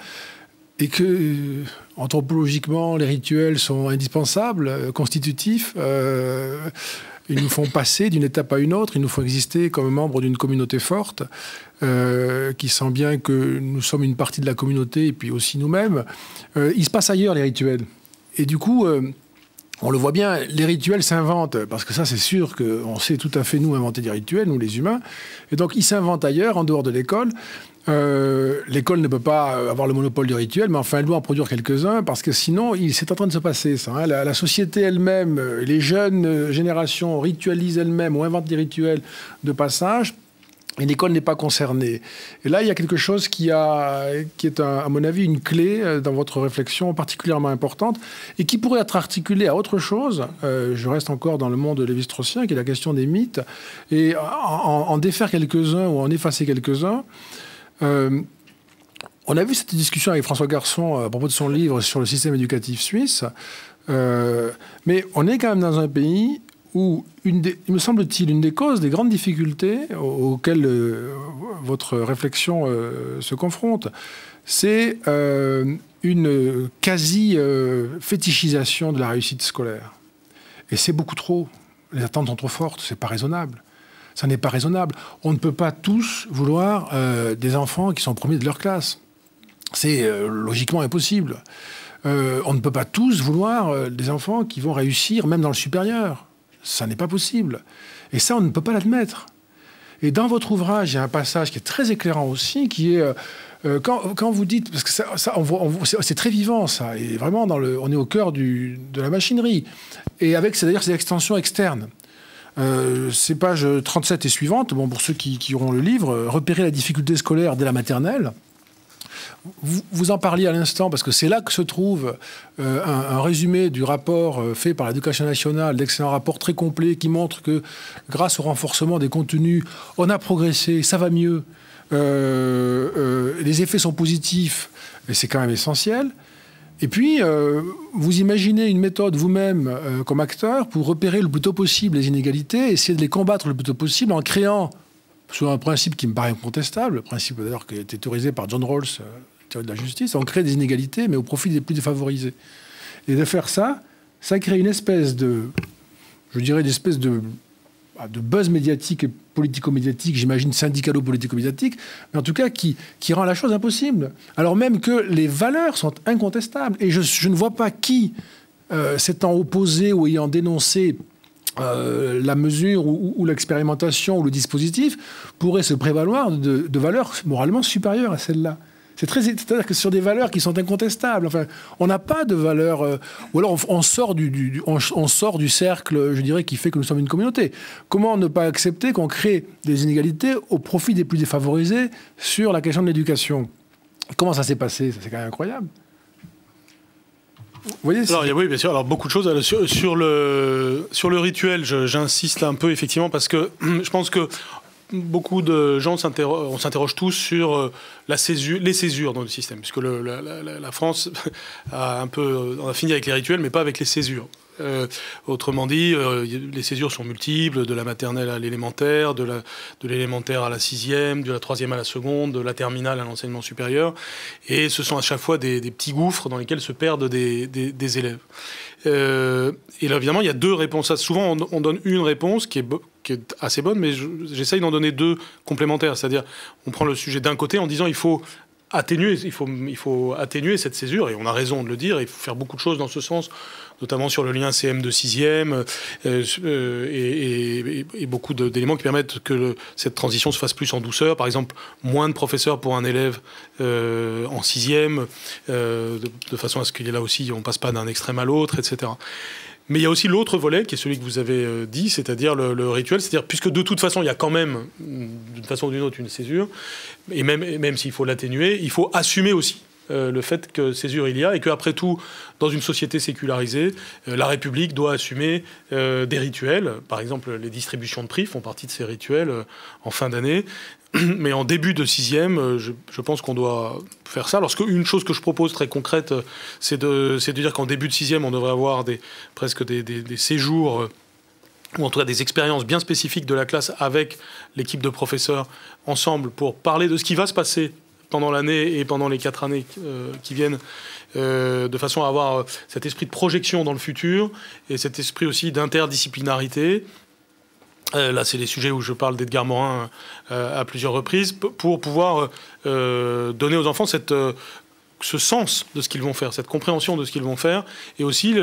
et que anthropologiquement, les rituels sont indispensables, constitutifs, ils nous font passer d'une étape à une autre, ils nous font exister comme membres d'une communauté forte, qui sent bien que nous sommes une partie de la communauté et puis aussi nous-mêmes. Il se passe ailleurs, les rituels. Et du coup, on le voit bien, les rituels s'inventent, parce que ça, c'est sûr qu'on sait tout à fait, nous, inventer des rituels, nous, les humains. Et donc, ils s'inventent ailleurs, en dehors de l'école. L'école ne peut pas avoir le monopole du rituel, mais enfin, elle doit en produire quelques-uns, parce que sinon, c'est en train de se passer, ça. Hein. La société elle-même, les jeunes générations ritualisent elles-mêmes ou inventent des rituels de passage, et l'école n'est pas concernée. Et là, il y a quelque chose qui est, à mon avis, une clé dans votre réflexion particulièrement importante, et qui pourrait être articulée à autre chose. Je reste encore dans le monde lévi-straussien, qui est la question des mythes, et en défaire quelques-uns ou en effacer quelques-uns. On a vu cette discussion avec François Garçon à propos de son livre sur le système éducatif suisse, mais on est quand même dans un pays où, il me semble-t-il, une des causes des grandes difficultés auxquelles votre réflexion se confronte, c'est une quasi-fétichisation de la réussite scolaire. Et c'est beaucoup trop. Les attentes sont trop fortes, c'est pas raisonnable. Ça n'est pas raisonnable. On ne peut pas tous vouloir des enfants qui sont premiers de leur classe. C'est logiquement impossible. On ne peut pas tous vouloir des enfants qui vont réussir même dans le supérieur. Ça n'est pas possible. Et ça, on ne peut pas l'admettre. Et dans votre ouvrage, il y a un passage qui est très éclairant aussi, qui est... quand vous dites... Parce que c'est très vivant, ça. Et vraiment, on est au cœur de la machinerie. Et avec, c'est-à-dire, ces extensions externes. Ces pages 37 et suivantes, bon, pour ceux qui auront le livre, repérer la difficulté scolaire dès la maternelle. Vous en parliez à l'instant, parce que c'est là que se trouve un résumé du rapport fait par l'Éducation nationale, d'excellent rapport très complet qui montre que grâce au renforcement des contenus, on a progressé, ça va mieux, les effets sont positifs, et c'est quand même essentiel. Et puis, vous imaginez une méthode vous-même comme acteur pour repérer le plus tôt possible les inégalités, essayer de les combattre le plus tôt possible en créant, sur un principe qui me paraît incontestable, le principe d'ailleurs qui a été théorisé par John Rawls, théorie de la justice, on crée des inégalités mais au profit des plus défavorisés. Et de faire ça, ça crée une espèce de, je dirais, une espèce de buzz médiatique et politico-médiatique, j'imagine syndicalo-politico-médiatique, mais en tout cas qui rend la chose impossible. Alors même que les valeurs sont incontestables. Et je ne vois pas qui, s'étant opposé ou ayant dénoncé la mesure ou l'expérimentation ou le dispositif, pourrait se prévaloir de valeurs moralement supérieures à celles-là. C'est-à-dire que sur des valeurs qui sont incontestables. Enfin, on n'a pas de valeurs... ou alors on sort du cercle, je dirais, qui fait que nous sommes une communauté. Comment ne pas accepter qu'on crée des inégalités au profit des plus défavorisés sur la question de l'éducation? Comment ça s'est passé? C'est quand même incroyable. Vous voyez, alors, oui, bien sûr. Alors, beaucoup de choses. Alors, sur le rituel, j'insiste un peu, effectivement, parce que je pense que beaucoup de gens s'interrogent tous sur les césures dans le système, puisque la France on a fini avec les rituels, mais pas avec les césures. Autrement dit, les césures sont multiples, de la maternelle à l'élémentaire, de l'élémentaire à la 6e, de la 3e à la seconde, de la terminale à l'enseignement supérieur. Et ce sont à chaque fois des petits gouffres dans lesquels se perdent des élèves. Et là, évidemment, il y a deux réponses. Souvent, on donne une réponse qui est assez bonne, mais j'essaye d'en donner deux complémentaires. C'est-à-dire, on prend le sujet d'un côté en disant il faut atténuer cette césure, et on a raison de le dire, il faut faire beaucoup de choses dans ce sens, notamment sur le lien CM de 6e, et beaucoup d'éléments qui permettent que cette transition se fasse plus en douceur. Par exemple, moins de professeurs pour un élève en 6e, de façon à ce qu'il y ait là aussi, on ne passe pas d'un extrême à l'autre, etc. Mais il y a aussi l'autre volet, qui est celui que vous avez dit, c'est-à-dire le rituel, c'est-à-dire puisque de toute façon, il y a quand même, d'une façon ou d'une autre, une césure, et même s'il faut l'atténuer, il faut assumer aussi le fait que césure il y a, et qu'après tout, dans une société sécularisée, la République doit assumer des rituels. Par exemple, les distributions de prix font partie de ces rituels en fin d'année. Mais en début de 6e, je pense qu'on doit faire ça. Alors, une chose que je propose très concrète, c'est de dire qu'en début de 6e, on devrait avoir presque des séjours, ou en tout cas des expériences bien spécifiques de la classe avec l'équipe de professeurs ensemble pour parler de ce qui va se passer pendant l'année et pendant les 4 années qui viennent, de façon à avoir cet esprit de projection dans le futur et cet esprit aussi d'interdisciplinarité. Là, c'est les sujets où je parle d'Edgar Morin à plusieurs reprises, pour pouvoir donner aux enfants ce sens de ce qu'ils vont faire, cette compréhension de ce qu'ils vont faire, et aussi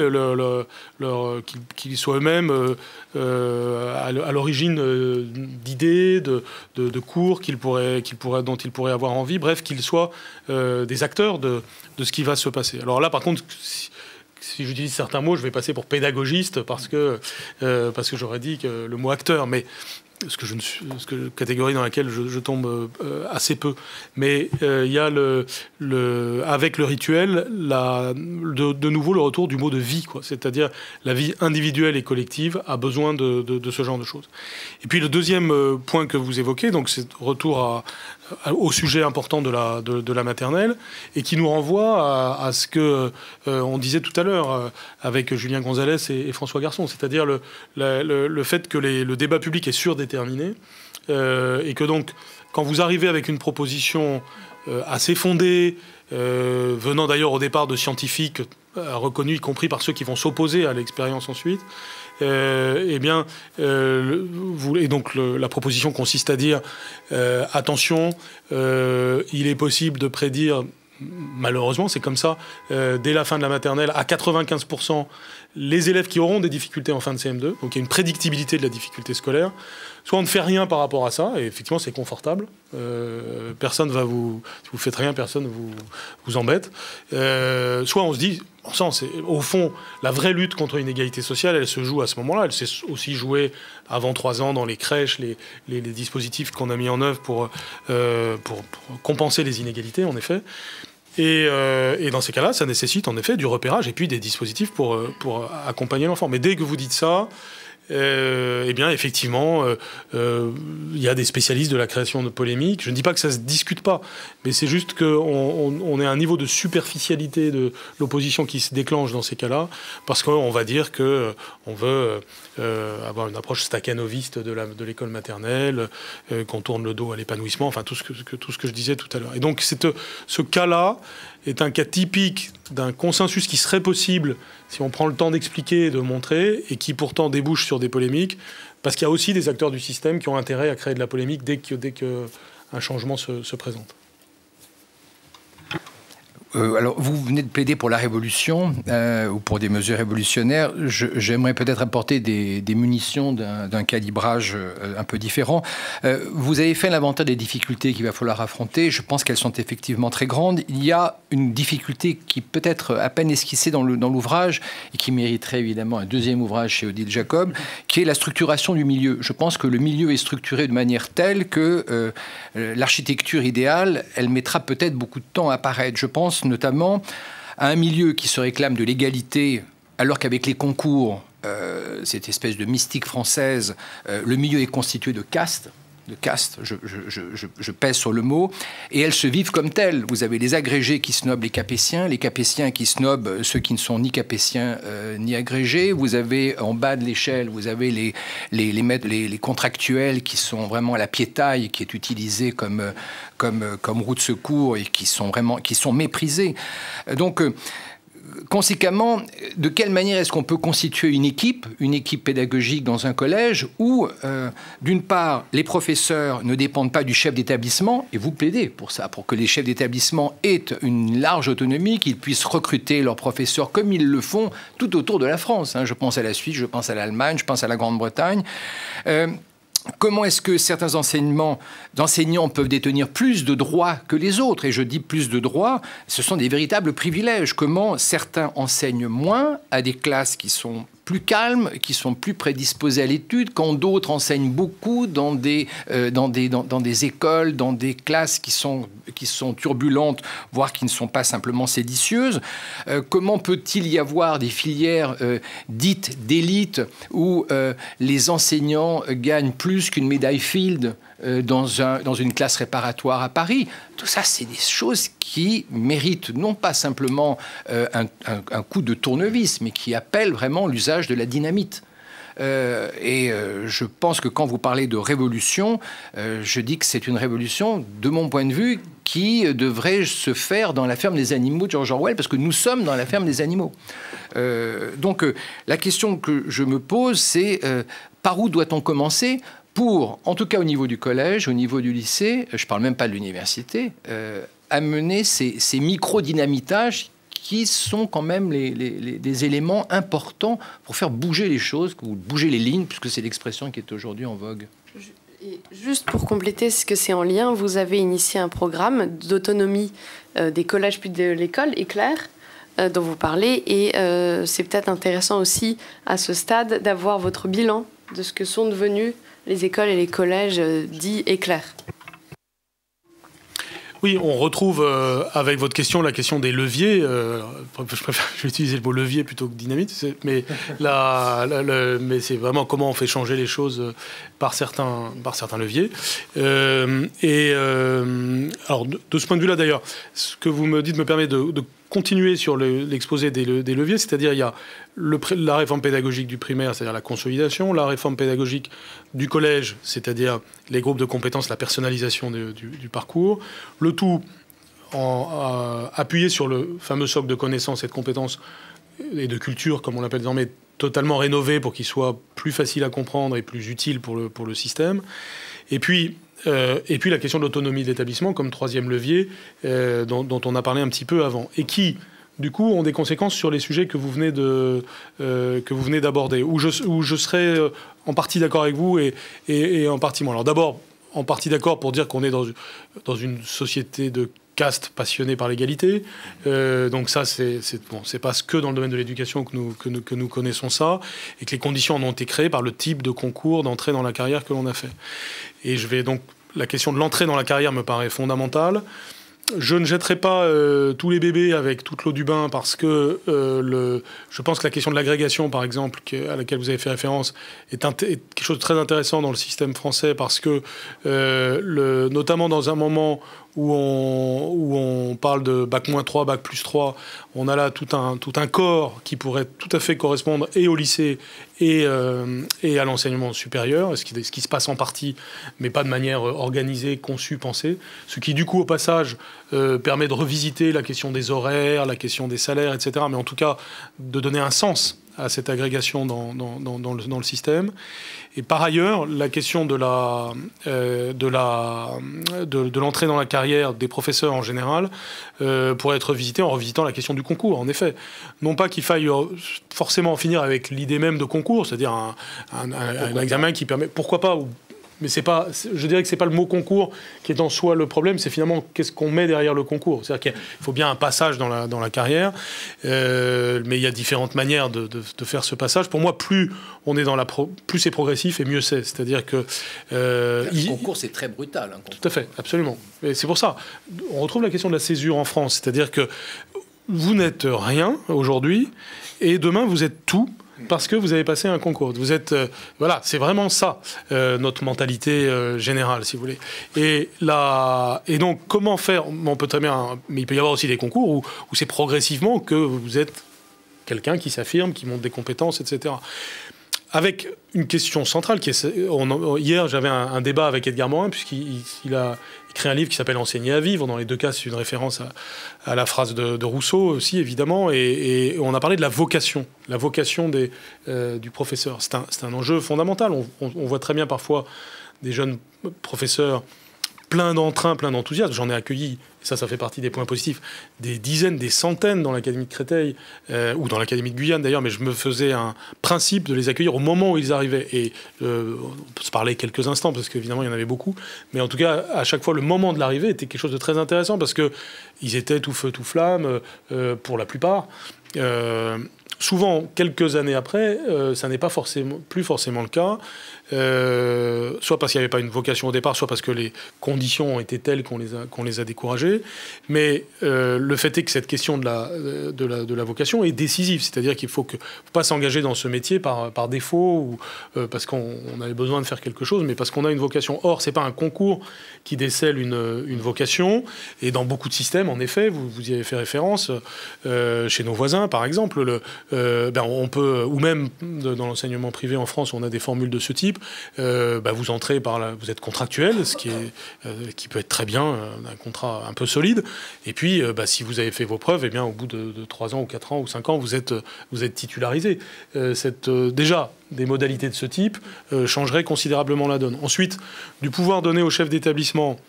qu'ils soient eux-mêmes à l'origine d'idées, de cours dont ils pourraient avoir envie, bref, qu'ils soient des acteurs de ce qui va se passer. Alors là, par contre, si j'utilise certains mots, je vais passer pour pédagogiste parce que j'aurais dit que le mot acteur, mais catégorie dans laquelle je tombe assez peu. Mais il y a avec le rituel, de nouveau le retour du mot de vie, quoi. C'est-à-dire la vie individuelle et collective a besoin de ce genre de choses. Et puis le deuxième point que vous évoquez, donc c'est retour au sujet important de la maternelle, et qui nous renvoie à ce que on disait tout à l'heure avec Julien Gonzalez et François Garçon, c'est-à-dire le fait que le débat public est surdéterminé, et que donc quand vous arrivez avec une proposition assez fondée, venant d'ailleurs au départ de scientifiques reconnus, y compris par ceux qui vont s'opposer à l'expérience ensuite, et donc la proposition consiste à dire attention, il est possible de prédire, malheureusement c'est comme ça, dès la fin de la maternelle, à 95% les élèves qui auront des difficultés en fin de CM2, donc il y a une prédictibilité de la difficulté scolaire. Soit on ne fait rien par rapport à ça, et effectivement c'est confortable, personne va si vous faites rien, personne vous embête. Soit on se dit, au fond, la vraie lutte contre l'inégalité sociale, elle se joue à ce moment-là. Elle s'est aussi jouée avant 3 ans dans les crèches, les dispositifs qu'on a mis en œuvre pour compenser les inégalités, en effet. Et dans ces cas-là, ça nécessite en effet du repérage et puis des dispositifs pour accompagner l'enfant. Mais dès que vous dites ça, eh bien, effectivement, il y a des spécialistes de la création de polémiques. Je ne dis pas que ça ne se discute pas, mais c'est juste qu'on est à un niveau de superficialité de l'opposition qui se déclenche dans ces cas-là, parce qu'on va dire qu'on veut avoir une approche stakhanoviste de l'école maternelle, qu'on tourne le dos à l'épanouissement, enfin tout ce que je disais tout à l'heure. Et donc ce cas-là est un cas typique d'un consensus qui serait possible si on prend le temps d'expliquer et de montrer, et qui pourtant débouche sur des polémiques, parce qu'il y a aussi des acteurs du système qui ont intérêt à créer de la polémique dès qu'un changement se présente. Alors, vous venez de plaider pour la révolution ou pour des mesures révolutionnaires. J'aimerais peut-être apporter des munitions d'un calibrage un peu différent. Vous avez fait l'inventaire des difficultés qu'il va falloir affronter. Je pense qu'elles sont effectivement très grandes. Il y a une difficulté qui peut être à peine esquissée dans l'ouvrage et qui mériterait évidemment un deuxième ouvrage chez Odile Jacob, qui est la structuration du milieu. Je pense que le milieu est structuré de manière telle que l'architecture idéale, elle mettra peut-être beaucoup de temps à apparaître. Je pense notamment à un milieu qui se réclame de l'égalité, alors qu'avec les concours, cette espèce de mystique française, le milieu est constitué de castes. de caste, je pèse sur le mot, et elles se vivent comme telles. Vous avez les agrégés qui snobent les capétiens qui snobent ceux qui ne sont ni capétiens ni agrégés. Vous avez en bas de l'échelle, vous avez les contractuels qui sont vraiment à la piétaille, qui est utilisé comme roue de secours et qui sont méprisés. Donc, conséquemment, de quelle manière est-ce qu'on peut constituer une équipe pédagogique dans un collège où, d'une part, les professeurs ne dépendent pas du chef d'établissement, et vous plaidez pour ça, pour que les chefs d'établissement aient une large autonomie, qu'ils puissent recruter leurs professeurs comme ils le font tout autour de la France. Je pense à la Suisse, je pense à l'Allemagne, je pense à la Grande-Bretagne. Comment est-ce que certains enseignants peuvent détenir plus de droits que les autres? Et je dis plus de droits, ce sont des véritables privilèges. Comment certains enseignent moins à des classes qui sont plus calmes, qui sont plus prédisposées à l'étude, quand d'autres enseignent beaucoup dans des écoles, dans des classes qui sont turbulentes, voire qui ne sont pas simplement séditieuses. Comment peut-il y avoir des filières dites d'élite où les enseignants gagnent plus qu'une médaille Field dans une classe réparatoire à Paris? Tout ça, c'est des choses qui méritent non pas simplement un coup de tournevis, mais qui appellent vraiment l'usage de la dynamite. Je pense que quand vous parlez de révolution, je dis que c'est une révolution, de mon point de vue, qui devrait se faire dans la ferme des animaux de George Orwell, parce que nous sommes dans la ferme des animaux. Donc, la question que je me pose, c'est par où doit-on commencer pour, en tout cas au niveau du collège, au niveau du lycée, je ne parle même pas de l'université, amener ces micro-dynamitages qui sont quand même des éléments importants pour faire bouger les choses, ou bouger les lignes, puisque c'est l'expression qui est aujourd'hui en vogue. Et juste pour compléter ce que c'est en lien, vous avez initié un programme d'autonomie des collèges puis de l'école, Éclair, dont vous parlez, et c'est peut-être intéressant aussi à ce stade d'avoir votre bilan de ce que sont devenus les écoles et les collèges dits Éclair. Oui, on retrouve avec votre question la question des leviers. Je vais utiliser le mot levier plutôt que dynamite, mais c'est vraiment comment on fait changer les choses par certains leviers. Alors de ce point de vue-là, d'ailleurs, ce que vous me dites me permet de continuer sur l'exposé des leviers, c'est-à-dire il y a la réforme pédagogique du primaire, c'est-à-dire la consolidation, la réforme pédagogique du collège, c'est-à-dire les groupes de compétences, la personnalisation du parcours, le tout appuyé sur le fameux socle de connaissances et de compétences et de culture, comme on l'appelle désormais, totalement rénové pour qu'il soit plus facile à comprendre et plus utile pour le système. Et puis la question de l'autonomie de l'établissement comme troisième levier dont on a parlé un petit peu avant, et qui, du coup, ont des conséquences sur les sujets que vous venez d'aborder, où je serais en partie d'accord avec vous et en partie moins. Alors d'abord, en partie d'accord pour dire qu'on est dans une société de caste passionnée par l'égalité. Donc ça, c'est pas que dans le domaine de l'éducation que nous connaissons ça, et que les conditions en ont été créées par le type de concours d'entrée dans la carrière que l'on a fait. Et la question de l'entrée dans la carrière me paraît fondamentale. Je ne jetterai pas tous les bébés avec toute l'eau du bain, parce que je pense que la question de l'agrégation, par exemple, à laquelle vous avez fait référence, est quelque chose de très intéressant dans le système français, parce que, notamment dans un moment où on parle de Bac-3, Bac+3, on a là tout un corps qui pourrait tout à fait correspondre et au lycée et à l'enseignement supérieur, ce qui se passe en partie, mais pas de manière organisée, conçue, pensée. Ce qui, du coup, au passage, permet de revisiter la question des horaires, la question des salaires, etc., mais en tout cas de donner un sens à cette agrégation dans le système. Et par ailleurs, la question de l'entrée dans la carrière des professeurs en général pourrait être revisitée en revisitant la question du concours, en effet. Non pas qu'il faille forcément en finir avec l'idée même de concours, c'est-à-dire un examen qui permet... Pourquoi pas, mais je dirais que c'est pas le mot concours qui est en soi le problème, c'est finalement qu'est-ce qu'on met derrière le concours. C'est-à-dire qu'il faut bien un passage dans la carrière, mais il y a différentes manières de faire ce passage. Pour moi, plus on est plus c'est progressif et mieux c'est. C'est-à-dire que le concours, c'est très brutal. Tout à fait, absolument. Et c'est pour ça, on retrouve la question de la césure en France. C'est-à-dire que vous n'êtes rien aujourd'hui et demain vous êtes tout. parce que vous avez passé un concours. Vous êtes, voilà, c'est vraiment ça, notre mentalité générale, si vous voulez. Et donc, comment faire? On peut très bien, mais il peut y avoir aussi des concours où c'est progressivement que vous êtes quelqu'un qui s'affirme, qui montre des compétences, etc. Avec une question centrale qui est... Hier, j'avais un débat avec Edgar Morin, puisqu'il a écrit un livre qui s'appelle « Enseigner à vivre ». Dans les deux cas, c'est une référence à la phrase de Rousseau aussi, évidemment. Et on a parlé de la vocation du professeur. C'est un enjeu fondamental. On voit très bien parfois des jeunes professeurs plein d'entrain, plein d'enthousiasme. J'en ai accueilli, et ça fait partie des points positifs, des dizaines, des centaines dans l'Académie de Créteil, ou dans l'Académie de Guyane d'ailleurs, mais je me faisais un principe de les accueillir au moment où ils arrivaient. Et on peut se parler quelques instants, parce qu'évidemment, il y en avait beaucoup. Mais en tout cas, à chaque fois, le moment de l'arrivée était quelque chose de très intéressant, parce qu'ils étaient tout feu, tout flamme, pour la plupart. Souvent, quelques années après, ça n'est pas plus forcément le cas. Soit parce qu'il n'y avait pas une vocation au départ, soit parce que les conditions ont été telles qu'on les a découragés. Mais le fait est que cette question de la vocation est décisive. C'est-à-dire qu'il ne faut pas s'engager dans ce métier par défaut, ou parce qu'on avait besoin de faire quelque chose, mais parce qu'on a une vocation. Or, ce n'est pas un concours qui décèle une vocation. Et dans beaucoup de systèmes, en effet, vous y avez fait référence, chez nos voisins, par exemple, on peut, ou même dans l'enseignement privé en France, on a des formules de ce type. Vous entrez vous êtes contractuel, ce qui peut être très bien, un contrat un peu solide. Et puis, si vous avez fait vos preuves, eh bien, au bout de 3 ans ou 4 ans ou 5 ans, vous êtes titularisé. Déjà, des modalités de ce type changeraient considérablement la donne. Ensuite, du pouvoir donné au chef d'établissement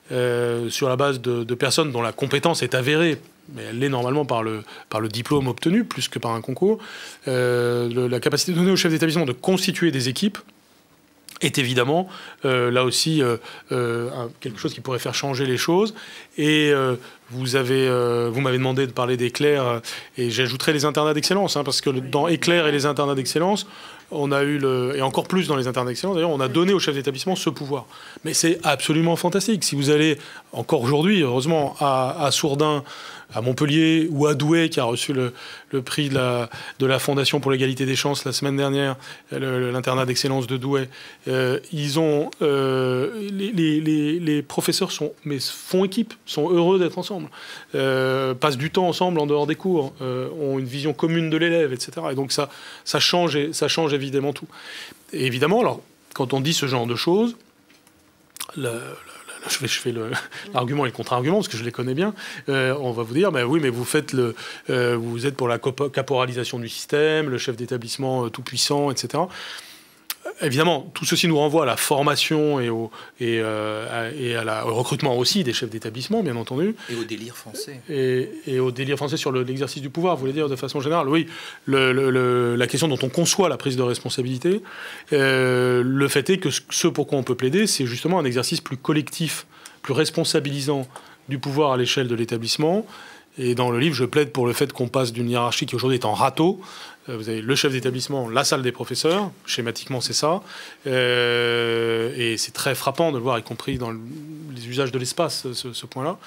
sur la base de personnes dont la compétence est avérée, mais elle l'est normalement par le diplôme obtenu, plus que par un concours, la capacité donnée au chef d'établissement de constituer des équipes est évidemment, là aussi, quelque chose qui pourrait faire changer les choses. Et vous m'avez demandé de parler d'Éclair, et j'ajouterai les internats d'excellence, parce que dans Éclair et les internats d'excellence, on a eu, et encore plus dans les internats d'excellence, d'ailleurs, on a donné au chef d'établissement ce pouvoir. Mais c'est absolument fantastique. Si vous allez, encore aujourd'hui, heureusement, à Sourdin, à Montpellier, ou à Douai, qui a reçu le prix de la Fondation pour l'égalité des chances la semaine dernière, l'internat d'excellence de Douai, les professeurs font équipe, sont heureux d'être ensemble, passent du temps ensemble en dehors des cours, ont une vision commune de l'élève, etc. Et donc ça change évidemment tout. Et évidemment, alors, quand on dit ce genre de choses, je fais l'argument et le contre-argument, parce que je les connais bien. On va vous dire, oui, mais vous êtes pour la caporalisation du système, le chef d'établissement tout-puissant, etc. Évidemment, tout ceci nous renvoie à la formation et au recrutement aussi des chefs d'établissement, bien entendu. Et au délire français. Et au délire français sur l'exercice du pouvoir, vous voulez dire, de façon générale. Oui, la question dont on conçoit la prise de responsabilité, le fait est que ce pour quoi on peut plaider, c'est justement un exercice plus collectif, plus responsabilisant du pouvoir à l'échelle de l'établissement. Et dans le livre, je plaide pour le fait qu'on passe d'une hiérarchie qui aujourd'hui est en râteau. Vous avez le chef d'établissement, la salle des professeurs, schématiquement c'est ça. Et c'est très frappant de le voir, y compris dans les usages de l'espace, ce point-là.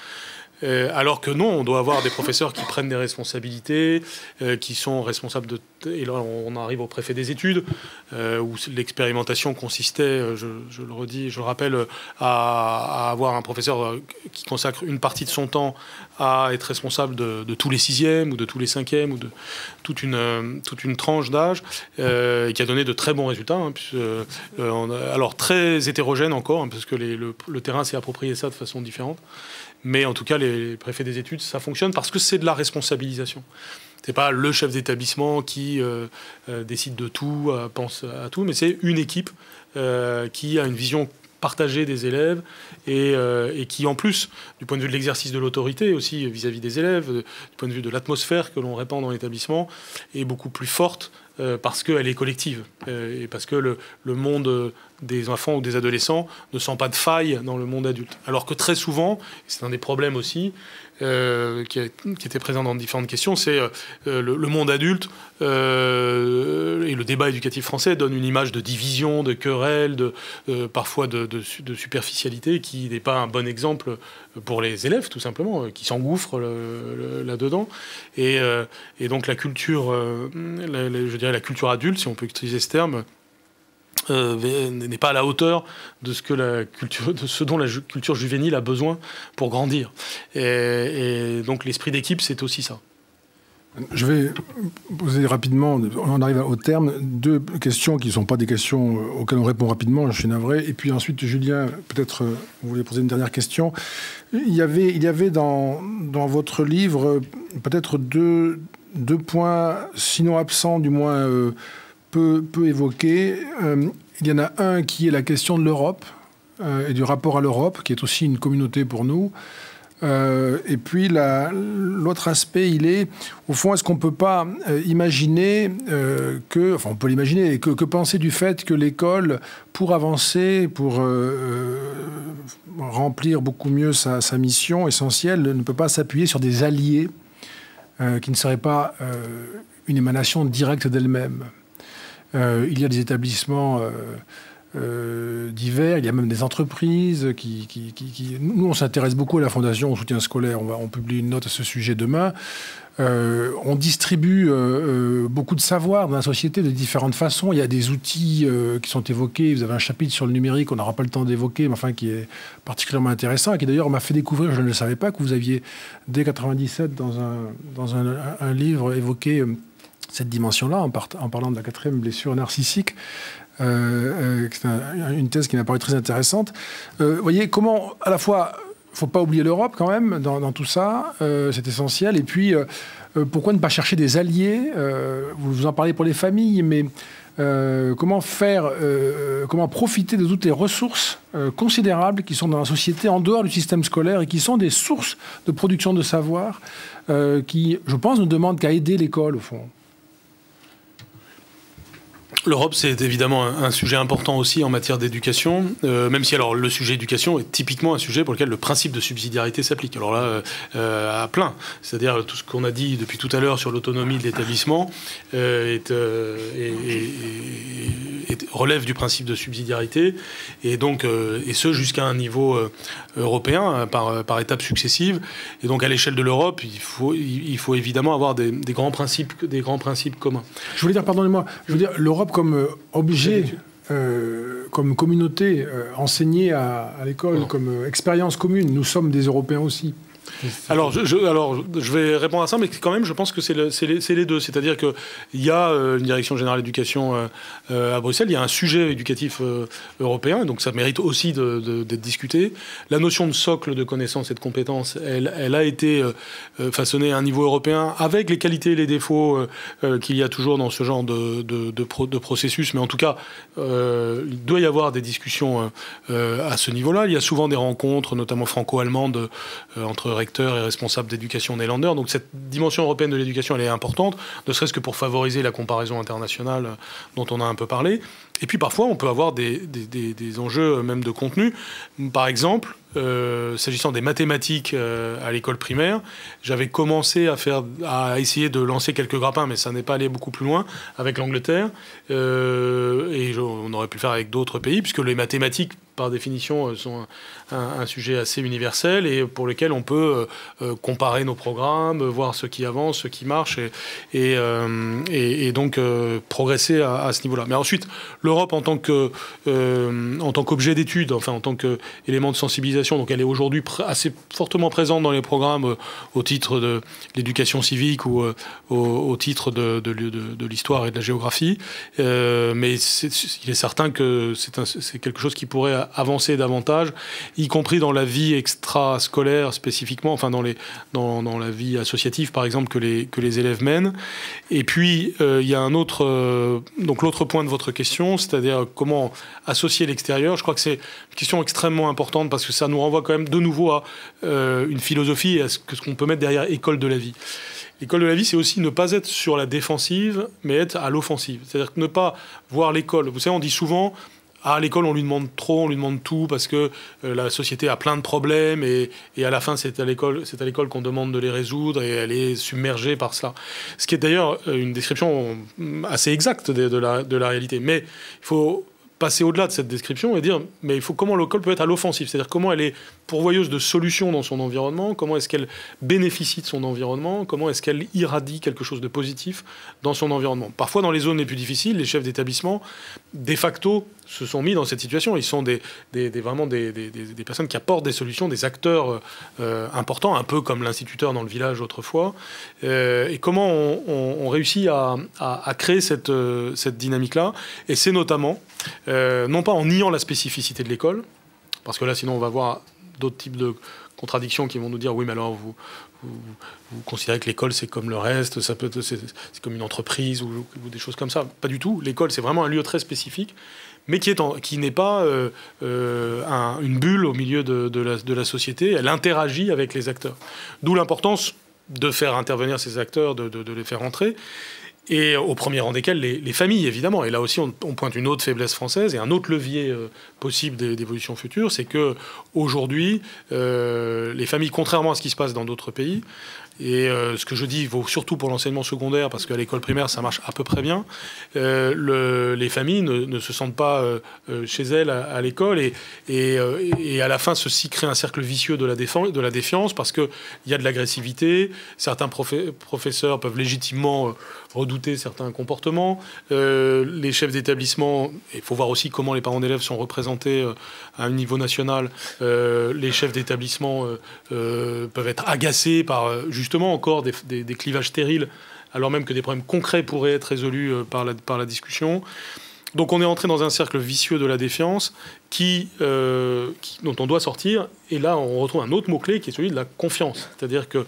Alors que non, on doit avoir des professeurs qui prennent des responsabilités, qui sont responsables de... Et là, on arrive au préfet des études, où l'expérimentation consistait, je le redis, je le rappelle, à avoir un professeur qui consacre une partie de son temps à être responsable de tous les 6e ou de tous les 5e ou de toute une tranche d'âge, et qui a donné de très bons résultats. Alors très hétérogène encore, parce que le terrain s'est approprié ça de façon différente. Mais en tout cas, les préfets des études, ça fonctionne parce que c'est de la responsabilisation. C'est pas le chef d'établissement qui décide de tout, pense à tout, mais c'est une équipe qui a une vision partagée des élèves et qui, en plus, du point de vue de l'exercice de l'autorité aussi vis-à-vis des élèves, du point de vue de l'atmosphère que l'on répand dans l'établissement, est beaucoup plus forte parce qu'elle est collective et parce que le monde des enfants ou des adolescents ne sent pas de faille dans le monde adulte. Alors que très souvent, c'est un des problèmes aussi, qui était présent dans différentes questions, c'est le monde adulte et le débat éducatif français donne une image de division, de querelle, parfois de superficialité qui n'est pas un bon exemple pour les élèves, tout simplement, qui s'engouffrent là-dedans. Et donc la culture, je dirais, la culture adulte, si on peut utiliser ce terme, n'est pas à la hauteur de ce dont la culture juvénile a besoin pour grandir. Et donc l'esprit d'équipe, c'est aussi ça. Je vais poser rapidement, on arrive au terme, 2 questions qui ne sont pas des questions auxquelles on répond rapidement, je suis navré. Et puis ensuite, Julien, peut-être vous voulez poser une dernière question. Il y avait dans votre livre peut-être deux points, sinon absents, du moins peu évoqués. Il y en a un qui est la question de l'Europe et du rapport à l'Europe, qui est aussi une communauté pour nous. Et puis l'autre aspect, il est, au fond, est-ce qu'on ne peut pas imaginer on peut l'imaginer, que penser du fait que l'école, pour avancer, pour remplir beaucoup mieux sa mission essentielle, ne peut pas s'appuyer sur des alliés qui ne seraient pas une émanation directe d'elle-même. Il y a des établissements divers, il y a même des entreprises qui... Nous, on s'intéresse beaucoup à la Fondation au soutien scolaire. On publie une note à ce sujet demain. On distribue beaucoup de savoir dans la société de différentes façons. Il y a des outils qui sont évoqués. Vous avez un chapitre sur le numérique, on n'aura pas le temps d'évoquer, mais enfin qui est particulièrement intéressant et qui d'ailleurs m'a fait découvrir, je ne le savais pas, que vous aviez dès 1997 dans un livre évoqué cette dimension-là en parlant de la 4e blessure narcissique. C'est une thèse qui m'a paru très intéressante. Vous voyez comment, à la fois, il ne faut pas oublier l'Europe quand même dans tout ça, c'est essentiel. Et puis, pourquoi ne pas chercher des alliés? Vous en parlez pour les familles, mais comment profiter de toutes les ressources considérables qui sont dans la société en dehors du système scolaire et qui sont des sources de production de savoir qui, je pense, ne demandent qu'à aider l'école, au fond. L'Europe, c'est évidemment un sujet important aussi en matière d'éducation, même si alors le sujet éducation est typiquement un sujet pour lequel le principe de subsidiarité s'applique. Alors là, à plein. C'est-à-dire tout ce qu'on a dit depuis tout à l'heure sur l'autonomie de l'établissement relève du principe de subsidiarité, et donc et ce jusqu'à un niveau européen par étapes successives. Et donc à l'échelle de l'Europe, il faut évidemment avoir des grands principes communs. Je voulais dire, pardonnez-moi, l'Europe comme objet, comme communauté enseignée à l'école, comme expérience commune. Nous sommes des Européens aussi. Alors, je vais répondre à ça, mais quand même, je pense que c'est les deux. C'est-à-dire qu'il y a une direction générale d'éducation à Bruxelles, il y a un sujet éducatif européen, et donc ça mérite aussi d'être discuté. La notion de socle de connaissances et de compétences, elle a été façonnée à un niveau européen, avec les qualités et les défauts qu'il y a toujours dans ce genre de processus. Mais en tout cas, il doit y avoir des discussions à ce niveau-là. Il y a souvent des rencontres, notamment franco-allemandes, entre recteurs et responsables d'éducation néerlandais. Donc cette dimension européenne de l'éducation, elle est importante, ne serait-ce que pour favoriser la comparaison internationale dont on a un peu parlé. Et puis parfois, on peut avoir des enjeux même de contenu. Par exemple, s'agissant des mathématiques à l'école primaire, j'avais commencé à essayer de lancer quelques grappins, mais ça n'est pas allé beaucoup plus loin avec l'Angleterre. Et on aurait pu le faire avec d'autres pays, puisque les mathématiques, par définition, sont un sujet assez universel et pour lequel on peut comparer nos programmes, voir ce qui avance, ce qui marche et donc progresser à ce niveau-là. Mais ensuite, l'Europe en tant qu'objet d'étude, enfin en tant qu'élément de sensibilisation, donc elle est aujourd'hui assez fortement présente dans les programmes au titre de l'éducation civique ou au titre de l'histoire et de la géographie. Mais il est certain que c'est quelque chose qui pourrait avancer davantage, y compris dans la vie extrascolaire spécifiquement, enfin dans la vie associative par exemple que les élèves mènent. Et puis il y a donc l'autre point de votre question, c'est-à-dire comment associer l'extérieur. Je crois que c'est une question extrêmement importante parce que ça nous renvoie quand même de nouveau à une philosophie et à ce qu'on peut mettre derrière école de la vie. L'école de la vie, c'est aussi ne pas être sur la défensive, mais être à l'offensive. C'est-à-dire ne pas voir l'école. Vous savez, on dit souvent à l'école, on lui demande trop, on lui demande tout parce que la société a plein de problèmes et à la fin, c'est à l'école qu'on demande de les résoudre et elle est submergée par cela. Ce qui est d'ailleurs une description assez exacte de la réalité. Mais il faut passer au-delà de cette description et dire mais comment l'école peut être à l'offensive, c'est-à-dire comment elle est pourvoyeuse de solutions dans son environnement, comment est-ce qu'elle bénéficie de son environnement, comment est-ce qu'elle irradie quelque chose de positif dans son environnement. Parfois, dans les zones les plus difficiles, les chefs d'établissement, de facto, se sont mis dans cette situation. Ils sont vraiment des personnes qui apportent des solutions, des acteurs importants, un peu comme l'instituteur dans le village autrefois. Et comment on réussit à créer cette dynamique-là. Et c'est notamment, non pas en niant la spécificité de l'école, parce que là, sinon, on va voir d'autres types de contradictions qui vont nous dire oui, mais alors vous considérez que l'école c'est comme le reste, c'est comme une entreprise ou des choses comme ça. Pas du tout. L'école c'est vraiment un lieu très spécifique, mais qui n'est pas une bulle au milieu de la société. Elle interagit avec les acteurs. D'où l'importance de faire intervenir ces acteurs, de les faire entrer. Et au premier rang desquels les familles, évidemment. Et là aussi, on pointe une autre faiblesse française et un autre levier possible d'évolution future, c'est que aujourd'hui, les familles, contrairement à ce qui se passe dans d'autres pays, et ce que je dis vaut surtout pour l'enseignement secondaire, parce qu'à l'école primaire, ça marche à peu près bien, les familles ne se sentent pas chez elles à l'école, et à la fin, ceci crée un cercle vicieux de la défiance, parce qu'il y a de l'agressivité, certains professeurs peuvent légitimement redouter certains comportements, les chefs d'établissement, il faut voir aussi comment les parents d'élèves sont représentés à un niveau national, les chefs d'établissement peuvent être agacés par justement encore des clivages stériles, alors même que des problèmes concrets pourraient être résolus par la discussion. Donc on est entré dans un cercle vicieux de la défiance dont on doit sortir. Et là, on retrouve un autre mot-clé qui est celui de la confiance. C'est-à-dire que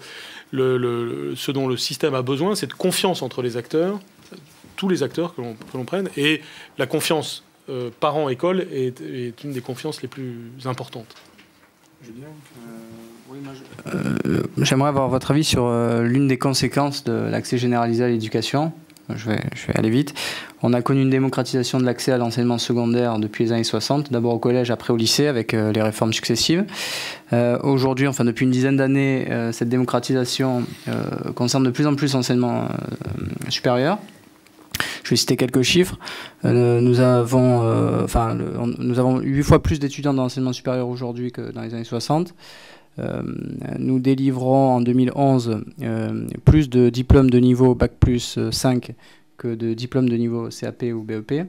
ce dont le système a besoin, c'est de confiance entre les acteurs, tous les acteurs que l'on prenne. Et la confiance parents-école est une des confiances les plus importantes. J'aimerais avoir votre avis sur l'une des conséquences de l'accès généralisé à l'éducation. Je vais aller vite. On a connu une démocratisation de l'accès à l'enseignement secondaire depuis les années 60, d'abord au collège, après au lycée, avec les réformes successives. Aujourd'hui, enfin depuis une dizaine d'années, cette démocratisation concerne de plus en plus l'enseignement supérieur. Je vais citer quelques chiffres. Nous avons 8 fois plus d'étudiants dans l'enseignement supérieur aujourd'hui que dans les années 60. Nous délivrons en 2011 plus de diplômes de niveau Bac plus 5 que de diplômes de niveau CAP ou BEP.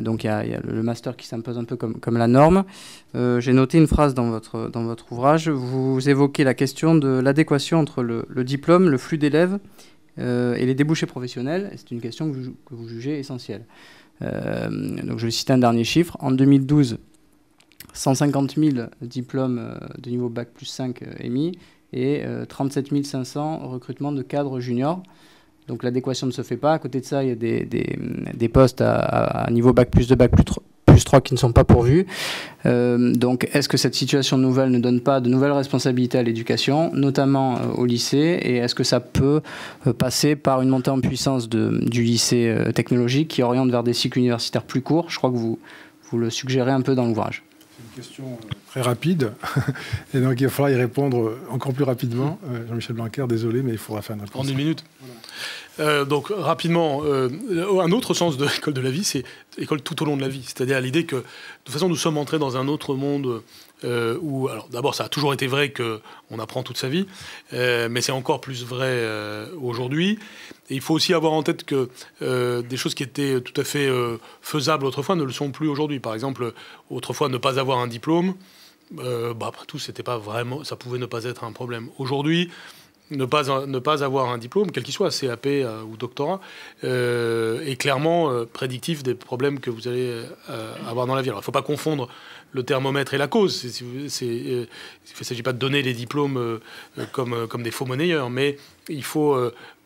Donc il y a le master qui s'impose un peu comme la norme. J'ai noté une phrase dans votre ouvrage. Vous évoquez la question de l'adéquation entre le diplôme, le flux d'élèves et les débouchés professionnels. C'est une question que vous jugez essentielle. Donc je vais citer un dernier chiffre. En 2012, 150 000 diplômes de niveau Bac plus 5 émis et 37 500 recrutements de cadres juniors. Donc l'adéquation ne se fait pas. À côté de ça, il y a des postes à niveau Bac plus 2, Bac plus 3 qui ne sont pas pourvus. Donc est-ce que cette situation nouvelle ne donne pas de nouvelles responsabilités à l'éducation, notamment au lycée, et est-ce que ça peut passer par une montée en puissance du lycée technologique qui oriente vers des cycles universitaires plus courts? Je crois que vous le suggérez un peu dans l'ouvrage. C'est une question très rapide, et donc il va falloir y répondre encore plus rapidement. Jean-Michel Blanquer, désolé, mais il faudra faire une réponse. En une minute. Voilà. Donc rapidement, un autre sens de l'école de la vie, c'est l'école tout au long de la vie. C'est-à-dire l'idée que, de toute façon, nous sommes entrés dans un autre monde où, alors d'abord, ça a toujours été vrai qu'on apprend toute sa vie, mais c'est encore plus vrai aujourd'hui. Et il faut aussi avoir en tête que des choses qui étaient tout à fait faisables autrefois ne le sont plus aujourd'hui. Par exemple, autrefois, ne pas avoir un diplôme, après tout, c'était pas vraiment, ça pouvait ne pas être un problème. Aujourd'hui, ne pas avoir un diplôme, quel qu'il soit, CAP ou doctorat, est clairement prédictif des problèmes que vous allez avoir dans la vie. Alors, il ne faut pas confondre le thermomètre et la cause. Il ne s'agit pas de donner les diplômes comme des faux monnayeurs, mais il faut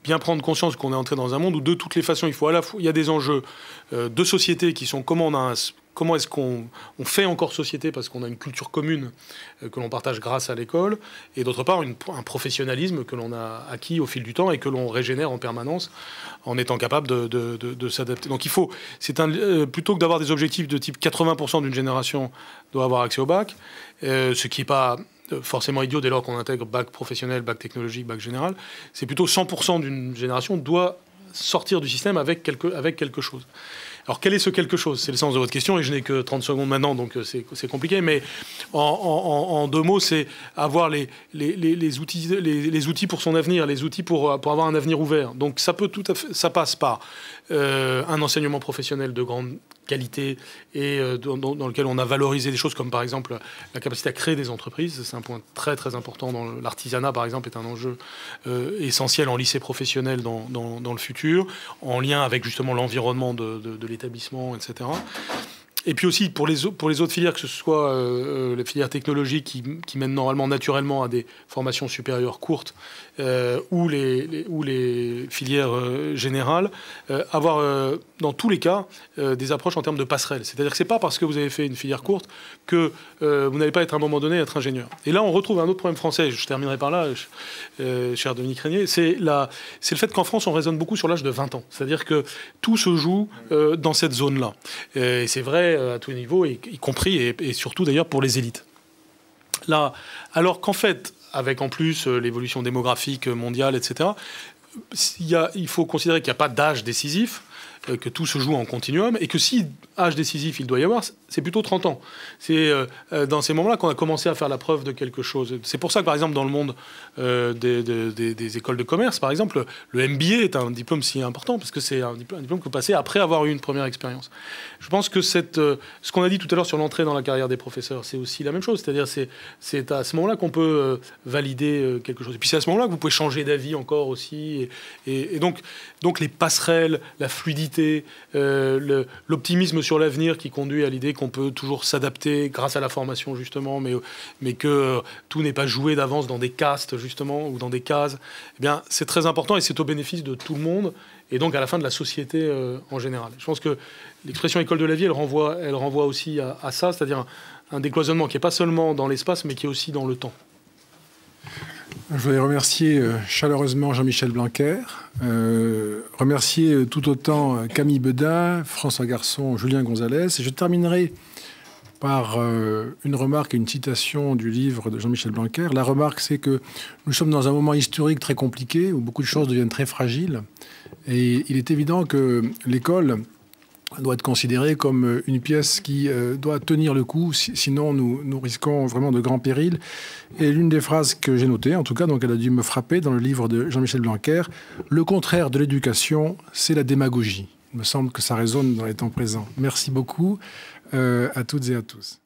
bien prendre conscience qu'on est entré dans un monde où, de toutes les façons, il y a des enjeux de société qui sont comment est-ce qu'on fait encore société parce qu'on a une culture commune que l'on partage grâce à l'école, et d'autre part un professionnalisme que l'on a acquis au fil du temps et que l'on régénère en permanence en étant capable de s'adapter. Donc plutôt que d'avoir des objectifs de type 80% d'une génération doit avoir accès au bac, ce qui n'est pas forcément idiot dès lors qu'on intègre bac professionnel, bac technologique, bac général, c'est plutôt 100% d'une génération doit sortir du système avec quelque chose. Alors quel est ce quelque chose? C'est le sens de votre question et je n'ai que 30 secondes maintenant, donc c'est compliqué. Mais en 2 mots, c'est avoir les outils pour son avenir, les outils pour avoir un avenir ouvert. Donc ça passe par un enseignement professionnel de grande qualité et dans lequel on a valorisé des choses comme par exemple la capacité à créer des entreprises. C'est un point très très important. Dans l'artisanat par exemple est un enjeu essentiel en lycée professionnel dans le futur, en lien avec justement l'environnement de l'établissement, etc. Et puis aussi pour les autres filières, que ce soit les filières technologiques qui mènent normalement naturellement à des formations supérieures courtes ou les filières générales, avoir dans tous les cas des approches en termes de passerelles. C'est-à-dire que c'est pas parce que vous avez fait une filière courte que vous n'allez pas être à un moment donné être ingénieur. Et là on retrouve un autre problème français, je terminerai par là, cher Dominique Régnier, c'est le fait qu'en France on raisonne beaucoup sur l'âge de 20 ans. C'est-à-dire que tout se joue dans cette zone-là. Et c'est vrai à tous les niveaux, y compris et surtout d'ailleurs pour les élites. Là, alors qu'en fait, avec en plus l'évolution démographique mondiale, etc., il faut considérer qu'il n'y a pas d'âge décisif, que tout se joue en continuum, et que si âge décisif il doit y avoir, c'est plutôt 30 ans. C'est dans ces moments-là qu'on a commencé à faire la preuve de quelque chose. C'est pour ça que, par exemple, dans le monde des écoles de commerce, par exemple, le MBA est un diplôme si important, parce que c'est un diplôme que vous passez après avoir eu une première expérience. Je pense que ce qu'on a dit tout à l'heure sur l'entrée dans la carrière des professeurs, c'est aussi la même chose. C'est-à-dire c'est à ce moment-là qu'on peut valider quelque chose. Et puis c'est à ce moment-là que vous pouvez changer d'avis encore aussi. Et donc les passerelles, la fluidité, l'optimisme sur l'avenir qui conduit à l'idée qu'on peut toujours s'adapter grâce à la formation justement, mais que tout n'est pas joué d'avance dans des castes justement ou dans des cases. Eh bien, c'est très important et c'est au bénéfice de tout le monde et donc à la fin de la société en général. Je pense que l'expression école de la vie, elle renvoie aussi à ça, c'est-à-dire un décloisonnement qui n'est pas seulement dans l'espace, mais qui est aussi dans le temps. Je voudrais remercier chaleureusement Jean-Michel Blanquer, remercier tout autant Camille Beudin, François Garçon, Julien Gonzalez. Et je terminerai par une remarque et une citation du livre de Jean-Michel Blanquer. La remarque, c'est que nous sommes dans un moment historique très compliqué, où beaucoup de choses deviennent très fragiles. Et il est évident que l'école doit être considérée comme une pièce qui doit tenir le coup, sinon nous risquons vraiment de grands périls. Et l'une des phrases que j'ai notées, en tout cas, donc elle a dû me frapper dans le livre de Jean-Michel Blanquer, « Le contraire de l'éducation, c'est la démagogie ». Il me semble que ça résonne dans les temps présents. Merci beaucoup à toutes et à tous.